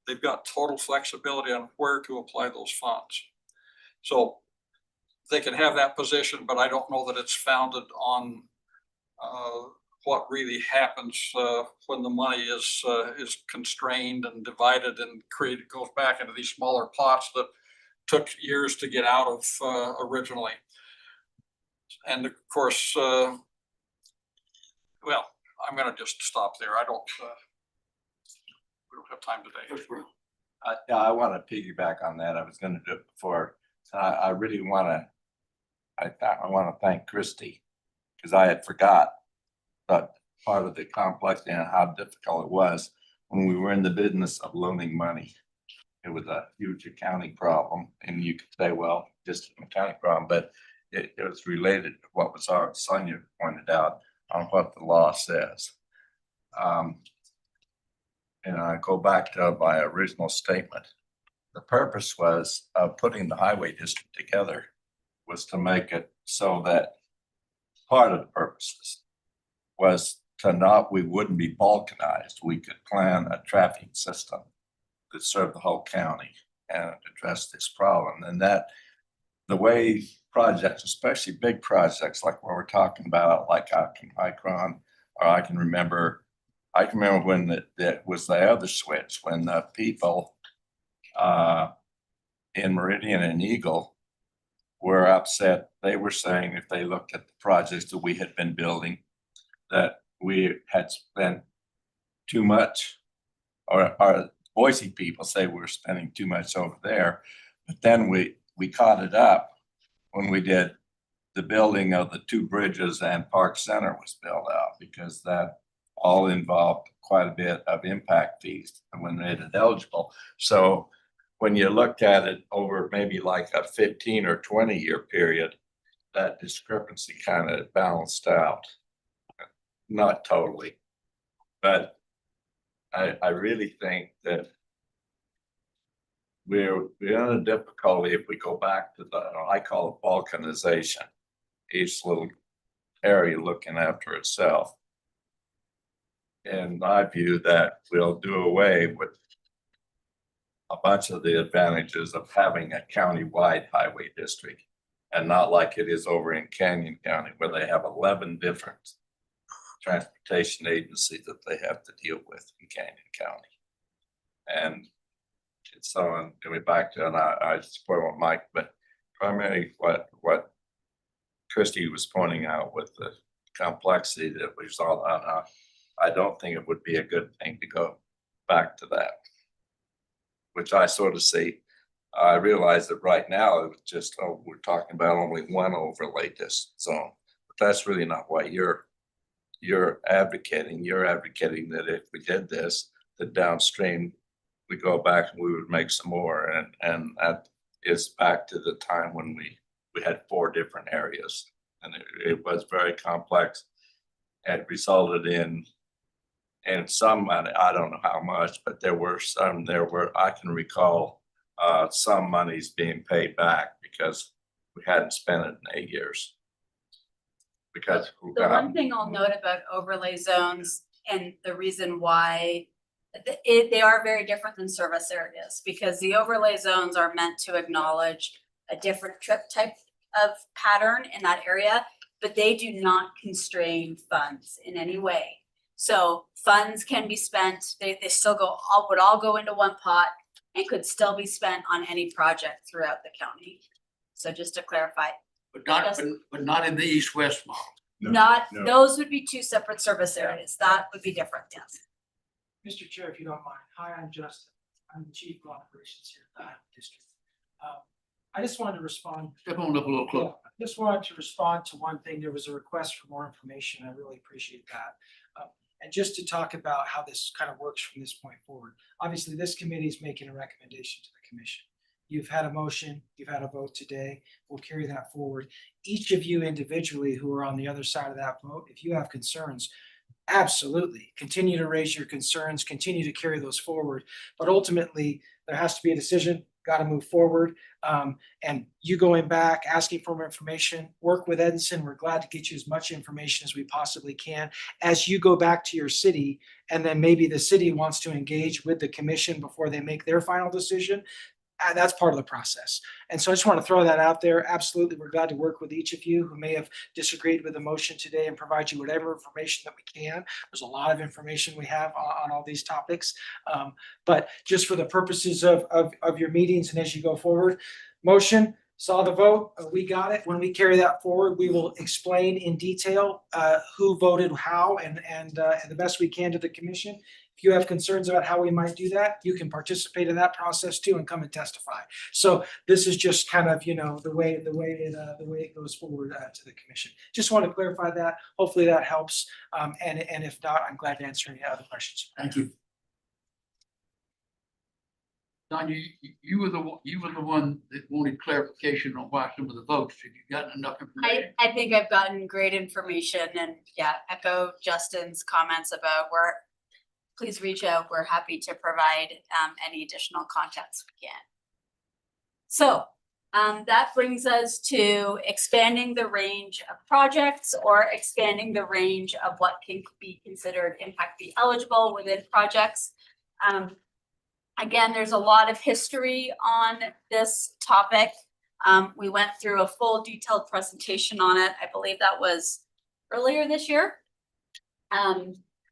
they've got total flexibility on where to apply those funds. So they can have that position, but I don't know that it's founded on what really happens when the money is constrained and divided and goes back into these smaller pots that took years to get out of originally. And of course, well, I'm gonna just stop there. We don't have time today. Yeah, I want to piggyback on that. I was going to do it before. I really want to, I want to thank Christie, because I had forgot that part of the complexity and how difficult it was when we were in the business of loaning money. It was a huge accounting problem, and you could say, well, just an accounting problem, but it was related to what was our Sonia pointed out on what the law says. And I go back to my original statement. The purpose was of putting the highway district together was to make it so that part of the purposes was to we wouldn't be balkanized. We could plan a traffic system that served the whole county and address this problem. And that the way projects, especially big projects like what we're talking about, like Icon, or I can remember when that was the other switch, when the people in Meridian and Eagle were upset. They were saying if they looked at the projects that we had been building, that we had spent too much, or our Boise people say we were spending too much over there. But then we caught it up when we did the building of the 2 bridges and Park Center was built out, because that all involved quite a bit of impact fees and when made it eligible. So when you looked at it over maybe like a 15 or 20 year period, that discrepancy kind of balanced out. Not totally, but I really think that we're in a difficulty if we go back to I call it balkanization, each little area looking after itself. In my view, that we'll do away with a bunch of the advantages of having a county-wide highway district, and not like it is over in Canyon County, where they have 11 different transportation agencies that they have to deal with in Canyon County. And it's so, going back to, and I support what Mike, but primarily what Christie was pointing out with the complexity that we saw on, I don't think it would be a good thing to go back to that, which I sort of see. I realize that right now it's just, we're talking about only one overlay zone, but that's really not what you're advocating. You're advocating that if we did this, that downstream we go back and we would make some more, and that is back to the time when we had 4 different areas, and it was very complex. It resulted in some money, I don't know how much, but there were I can recall some monies being paid back because we hadn't spent it in 8 years. Because the one thing I'll note about overlay zones, and the reason why they are very different than service areas, because the overlay zones are meant to acknowledge a different trip type of pattern in that area, but they do not constrain funds in any way. So funds can be spent, they still would all go into one pot and could still be spent on any project throughout the county. So just to clarify. But not in the east-west model. No. Those would be 2 separate service areas. That would be different, yes. Mr. Chair, if you don't mind. Hi, I'm Justin. I'm the Chief of Operations here at the Highway District. I just wanted to respond. Step on up a little closer. Just wanted to respond to one thing. There was a request for more information. I really appreciate that. And just to talk about how this kind of works from this point forward. Obviously, this committee is making a recommendation to the commission. You've had a motion, you've had a vote today. We'll carry that forward. Each of you individually who are on the other side of that vote, if you have concerns, absolutely continue to raise your concerns, continue to carry those forward. But ultimately, there has to be a decision, got to move forward. And you going back, asking for more information, work with Edison. We're glad to get you as much information as we possibly can as you go back to your city. And then maybe the city wants to engage with the commission before they make their final decision. That's part of the process. And so I just want to throw that out there. Absolutely, we're glad to work with each of you who may have disagreed with the motion today and provide you whatever information that we can. There's a lot of information we have on all these topics. But just for the purposes of your meetings and as you go forward, motion, saw the vote, we got it. When we carry that forward, we will explain in detail who voted how and the best we can to the commission. If you have concerns about how we might do that, you can participate in that process too and come and testify. So this is just kind of, the way it goes forward to the commission. Just want to clarify that. Hopefully that helps. And if not, I'm glad to answer any other questions. Thank you. Don, you were the one that wanted clarification on why some of the votes. Have you gotten enough information? I think I've gotten great information and echo Justin's comments about please reach out. We're happy to provide any additional context we can. So that brings us to expanding the range of projects or expanding the range of what can be considered impact fee eligible within projects. Again, there's a lot of history on this topic. We went through a full detailed presentation on it. I believe that was earlier this year.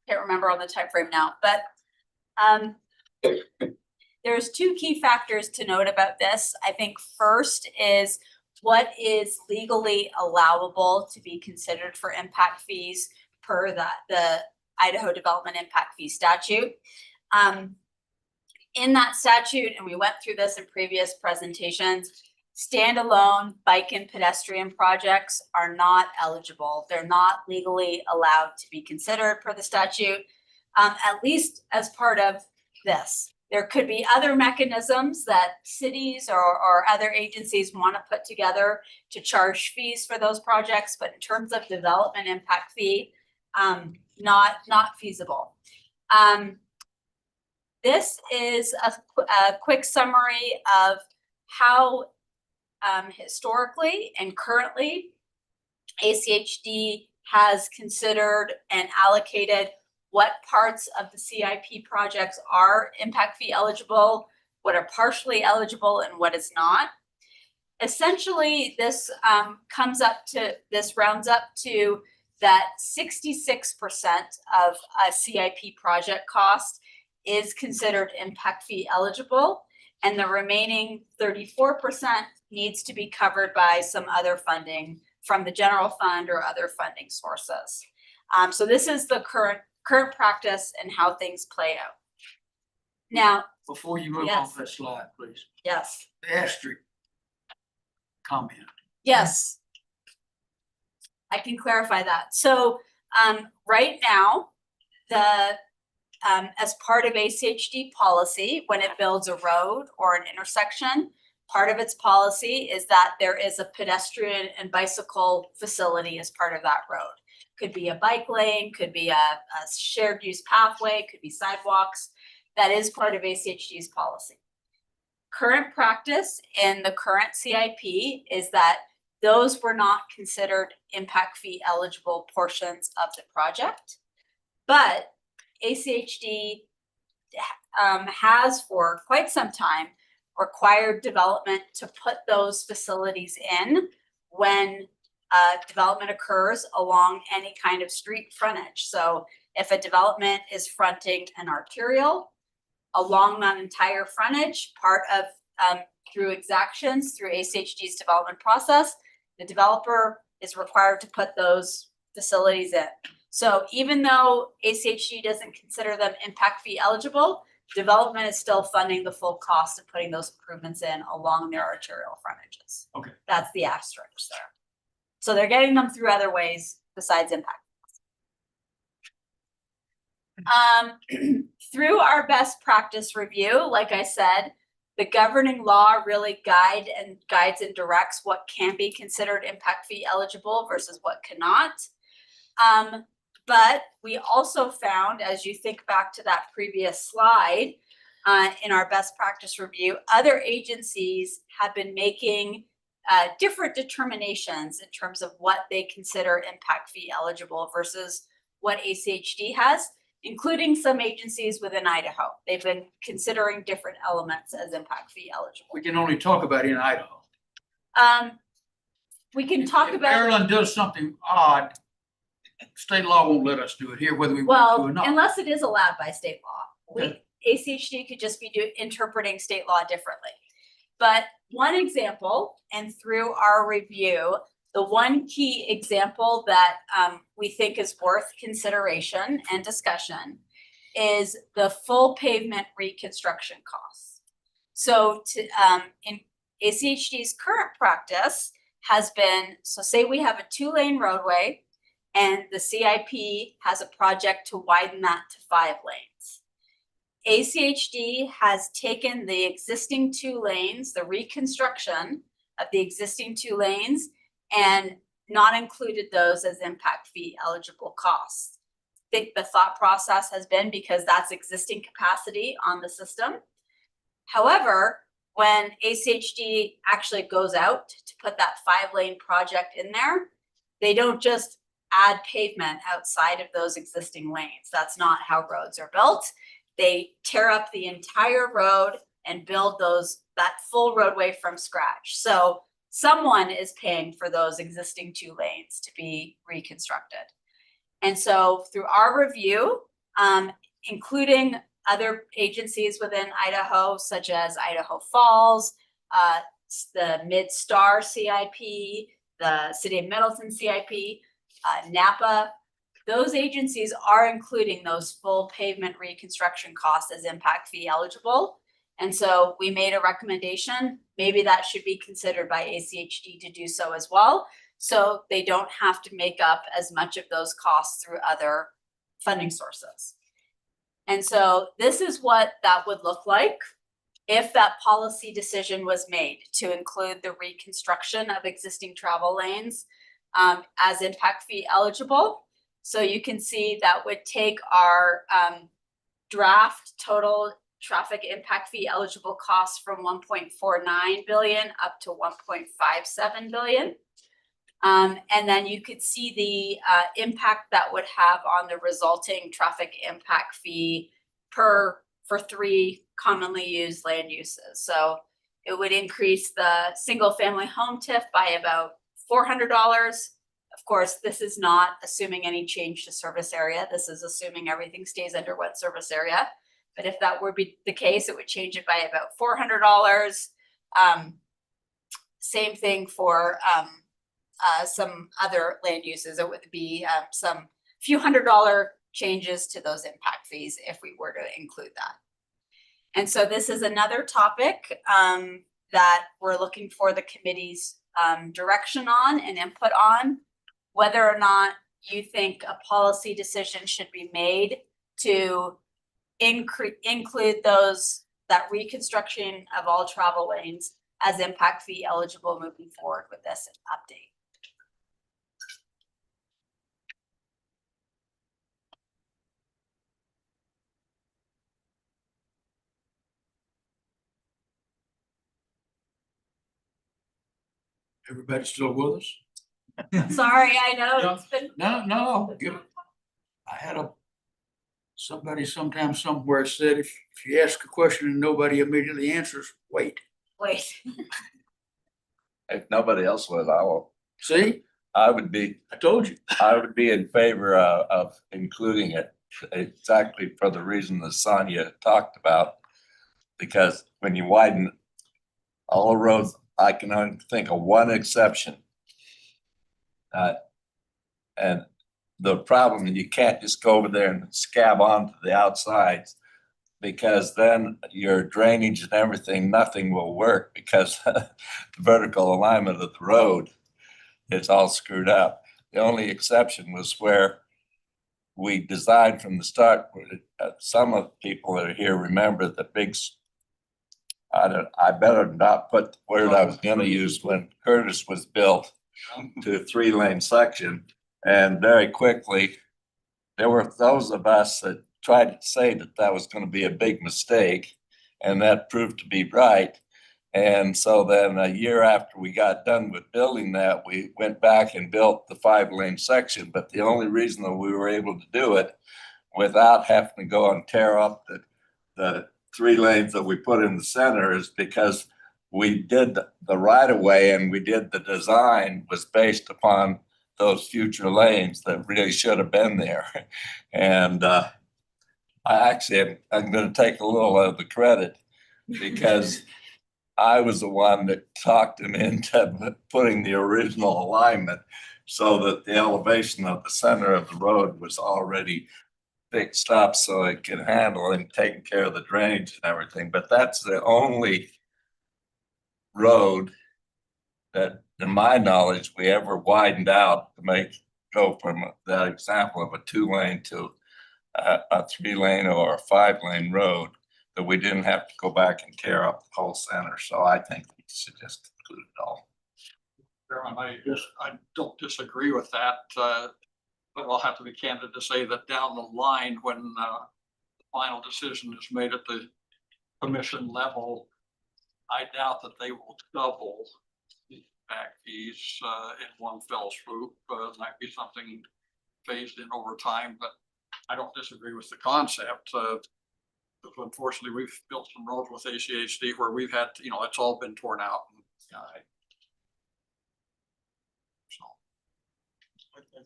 Can't remember on the time frame now, but there's two key factors to note about this. I think first is what is legally allowable to be considered for impact fees per the Idaho Development Impact Fee Statute. In that statute, and we went through this in previous presentations, standalone bike and pedestrian projects are not eligible. They're not legally allowed to be considered per the statute, at least as part of this. There could be other mechanisms that cities or other agencies want to put together to charge fees for those projects, but in terms of development impact fee, not feasible. This is a quick summary of how historically and currently ACHD has considered and allocated what parts of the CIP projects are impact fee eligible, what are partially eligible, and what is not. Essentially, this rounds up to that 66% of a CIP project cost is considered impact fee eligible, and the remaining 34% needs to be covered by some other funding from the general fund or other funding sources. So this is the current practice and how things play out. Now, Before you move on to that slide, please. Yes. The asterisk comment. Yes. I can clarify that. So right now, as part of ACHD policy, when it builds a road or an intersection, part of its policy is that there is a pedestrian and bicycle facility as part of that road. Could be a bike lane, could be a shared use pathway, could be sidewalks. That is part of ACHD's policy. Current practice in the current CIP is that those were not considered impact fee eligible portions of the project, but ACHD has for quite some time required development to put those facilities in when development occurs along any kind of street frontage. So if a development is fronting an arterial along that entire frontage, part of through exactions through ACHD's development process, the developer is required to put those facilities in. So even though ACHD doesn't consider them impact fee eligible, development is still funding the full cost of putting those improvements in along their arterial frontages. Okay. That's the asterisk there. So they're getting them through other ways besides impact. Through our best practice review, like I said, the governing law really guides and directs what can be considered impact fee eligible versus what cannot. But we also found, as you think back to that previous slide, in our best practice review, other agencies have been making different determinations in terms of what they consider impact fee eligible versus what ACHD has, including some agencies within Idaho. They've been considering different elements as impact fee eligible. We can only talk about in Idaho. We can talk If about, Maryland does something odd, state law won't let us do it here, whether we want to well, or not. unless it is allowed by state law. Okay. ACHD could just be interpreting state law differently. But one example, and through our review, the one key example that we think is worth consideration and discussion is the full pavement reconstruction costs. So in ACHD's current practice has been, so say we have a 2-lane roadway and the CIP has a project to widen that to 5 lanes. ACHD has taken the existing 2 lanes, the reconstruction of the existing 2 lanes, and not included those as impact fee eligible costs. I think the thought process has been because that's existing capacity on the system. However, when ACHD actually goes out to put that 5-lane project in there, they don't just add pavement outside of those existing lanes. That's not how roads are built. They tear up the entire road and build that full roadway from scratch. So someone is paying for those existing 2 lanes to be reconstructed. And so through our review, including other agencies within Idaho, such as Idaho Falls, the Mid-Star CIP, the City of Middleton CIP, Napa, those agencies are including those full pavement reconstruction costs as impact fee eligible. And so we made a recommendation, maybe that should be considered by ACHD to do so as well. So they don't have to make up as much of those costs through other funding sources. And so this is what that would look like if that policy decision was made to include the reconstruction of existing travel lanes as impact fee eligible. So you can see that would take our draft total traffic impact fee eligible costs from 1.49 billion up to 1.57 billion. And then you could see the impact that would have on the resulting traffic impact fee for 3 commonly used land uses. So it would increase the single family home TIF by about $400. Of course, this is not assuming any change to service area. This is assuming everything stays under one service area. But if that were be the case, it would change it by about $400. Same thing for some other land uses. It would be some few $100 changes to those impact fees if we were to include that. And so this is another topic that we're looking for the committee's direction on and input on, whether or not you think a policy decision should be made to include that reconstruction of all travel lanes as impact fee eligible moving forward with this update. Everybody still with us? Sorry, I know it's been. No, I had somebody sometime somewhere said, if you ask a question and nobody immediately answers, wait. Wait. If nobody else would, I will. See, I would be in favor of including it exactly for the reason that Sonia talked about. Because when you widen all the roads, I can only think of one exception. And the problem, you can't just go over there and scab onto the outsides, because then your drainage and everything, nothing will work because the vertical alignment of the road. it's all screwed up. The only exception was where we designed from the start, some of the people that are here remember the I better not put the word I was gonna use when Curtis was built to a 3-lane section. And very quickly, there were those of us that tried to say that that was gonna be a big mistake, and that proved to be right. And so then a year after we got done with building that, we went back and built the 5-lane section. But the only reason that we were able to do it without having to go and tear up the 3 lanes that we put in the center is because we did the right of way, and we did the design was based upon those future lanes that really should have been there. And I'm going to take a little of the credit because I was the one that talked him into putting the original alignment so that the elevation of the center of the road was already fixed up so it could handle and taking care of the drainage and everything. But that's the only road that, in my knowledge, we ever widened out to go from that example of a 2-lane to a 3-lane or a 5-lane road, that we didn't have to go back and tear up the whole center. So I think we should just include it all. Chairman, I don't disagree with that. But I'll have to be candid to say that down the line, when the final decision is made at the commission level, I doubt that they will double the back fees in one fell swoop. It might be something phased in over time, but I don't disagree with the concept. Unfortunately, we've built some roads with ACHD where we've had, it's all been torn out. I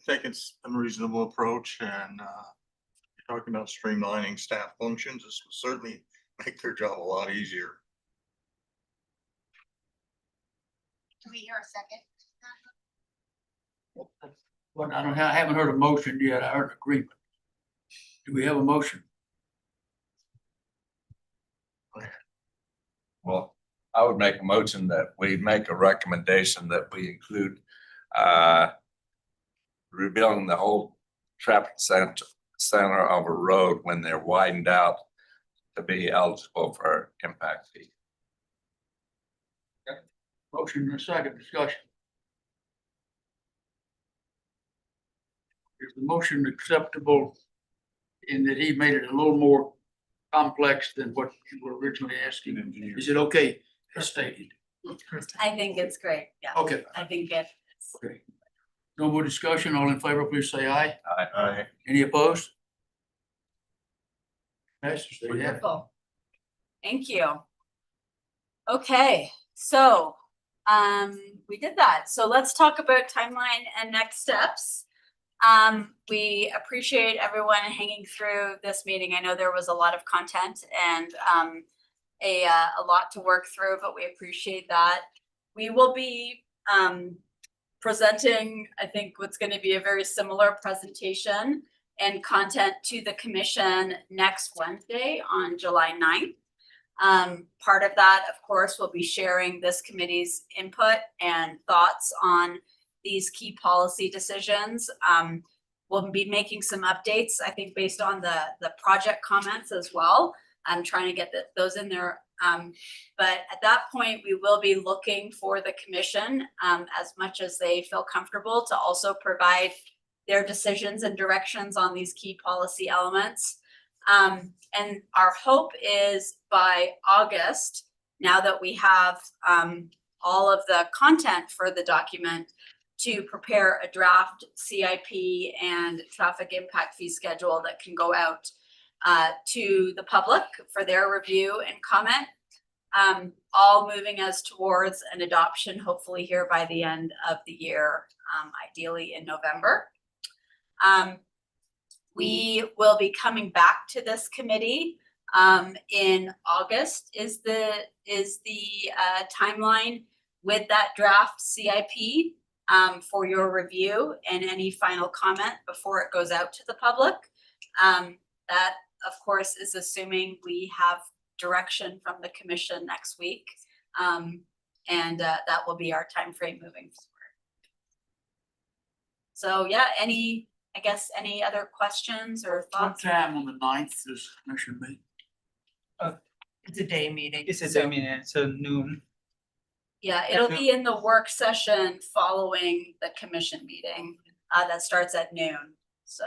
think it's a reasonable approach, and you're talking about streamlining staff functions. This will certainly make their job a lot easier. Do we hear a second? But I haven't heard a motion yet. I heard agreement. Do we have a motion? Well, I would make a motion that we make a recommendation that we include rebuilding the whole traffic center of a road when they're widened out to be eligible for impact fee. Motion and a second discussion. Is the motion acceptable in that he made it a little more complex than what you were originally asking? Is it okay as stated? I think it's great. Yeah, Okay, I think it's okay. No more discussion. All in favor, please say aye. Aye. Any opposed? Passes. There you have it. wonderful. Thank you. Okay, so we did that. So let's talk about timeline and next steps. We appreciate everyone hanging through this meeting. I know there was a lot of content and a lot to work through, but we appreciate that. We will be presenting, I think, what's going to be a very similar presentation and content to the commission next Wednesday on July 9th. Part of that, of course, will be sharing this committee's input and thoughts on these key policy decisions. We'll be making some updates, I think, based on the project comments as well. I'm trying to get those in there. But at that point, we will be looking for the commission, as much as they feel comfortable, to also provide their decisions and directions on these key policy elements. And our hope is by August, now that we have all of the content for the document, to prepare a draft CIP and traffic impact fee schedule that can go out to the public for their review and comment, all moving us towards an adoption, hopefully here by the end of the year, ideally in November. We will be coming back to this committee in August is the timeline with that draft CIP for your review and any final comment before it goes out to the public. That, of course, is assuming we have direction from the commission next week. And that will be our time frame moving forward. So yeah, any other questions or What thoughts? time on the 9th is commission meeting? It's a day meeting. It's a so- minute, so noon. Yeah, it'll be in the work session following the commission meeting, that starts at noon, so.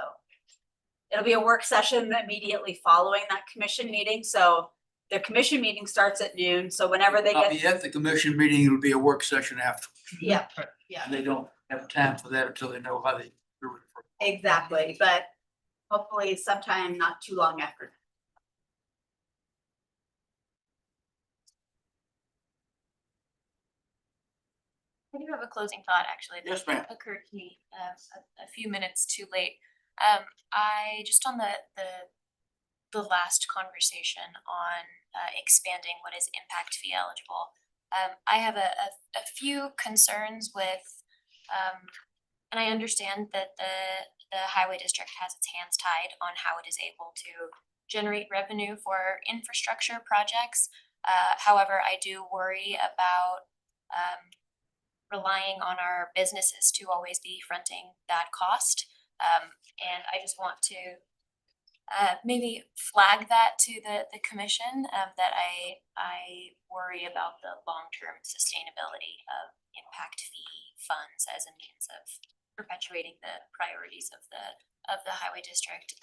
It'll be a work session immediately following that commission meeting, so the commission meeting starts at noon, so whenever they I'll get, be at the commission meeting, it'll be a work session after. yeah, yeah, And they don't have time for that until they know how they do it. exactly, but hopefully sometime not too long after. I do have a closing thought, actually, Yes, that ma'am. occurred to me a few minutes too late. I just on the last conversation on expanding what is impact fee eligible. I have a few concerns with, and I understand that the highway district has its hands tied on how it is able to generate revenue for infrastructure projects. However, I do worry about relying on our businesses to always be fronting that cost. And I just want to maybe flag that to the commission, that I worry about the long-term sustainability of impact fee funds as a means of perpetuating the priorities of the highway district.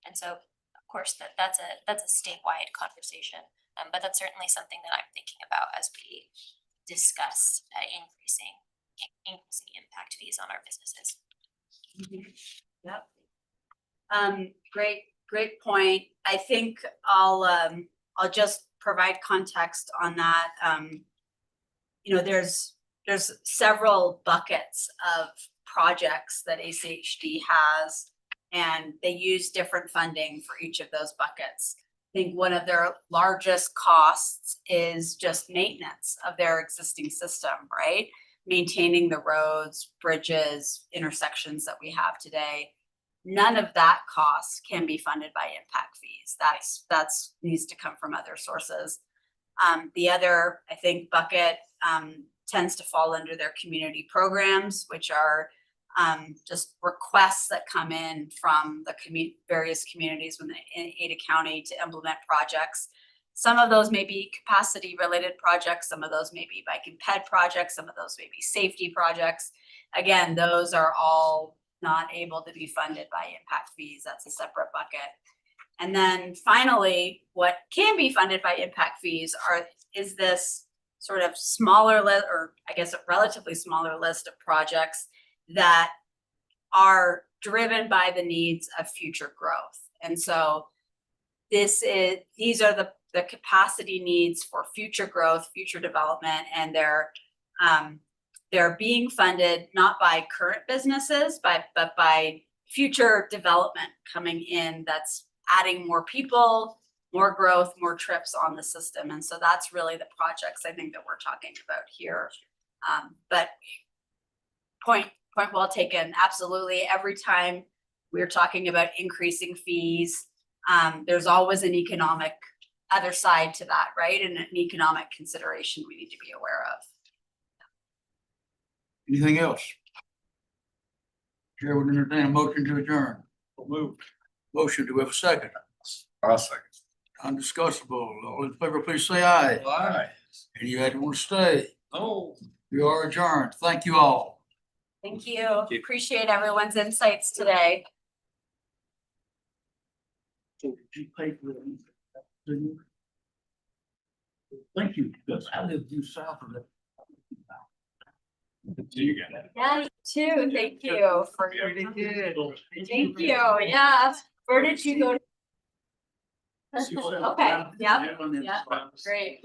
And so, of course, that's a statewide conversation, but that's certainly something that I'm thinking about as we discuss increasing impact fees on our businesses. Yep. Great point. I think I'll just provide context on that. You know, there's several buckets of projects that ACHD has, and they use different funding for each of those buckets. I think one of their largest costs is just maintenance of their existing system, right? Maintaining the roads, bridges, intersections that we have today. None of that cost can be funded by impact fees. That's needs to come from other sources. The other, I think, bucket tends to fall under their community programs, which are just requests that come in from the various communities in Ada County to implement projects. Some of those may be capacity related projects, some of those may be bike and ped projects, some of those may be safety projects. Again, those are all not able to be funded by impact fees. That's a separate bucket. And then finally, what can be funded by impact fees is this sort of smaller list, or I guess a relatively smaller list of projects that are driven by the needs of future growth. And so these are the capacity needs for future growth, future development, and they're being funded not by current businesses, but by future development coming in that's adding more people, more growth, more trips on the system. And so that's really the projects I think that we're talking about here. But point well taken. Absolutely. Every time we're talking about increasing fees, there's always an economic other side to that, right? And an economic consideration we need to be aware of. Anything else? Chair would entertain a motion to adjourn. Move. Motion, do we have a second? I'll second. Undiscussable. All in favor, please say aye. Aye. And you had to stay. No. We are adjourned. Thank you all. Thank you. Appreciate everyone's insights today. So did you pay for them? Thank you, because I live due south of that. See you again. Yeah, you too. Thank you for Yeah. really good. Thank you. Yeah. Where did you go? Okay. Yep. Yeah. Great.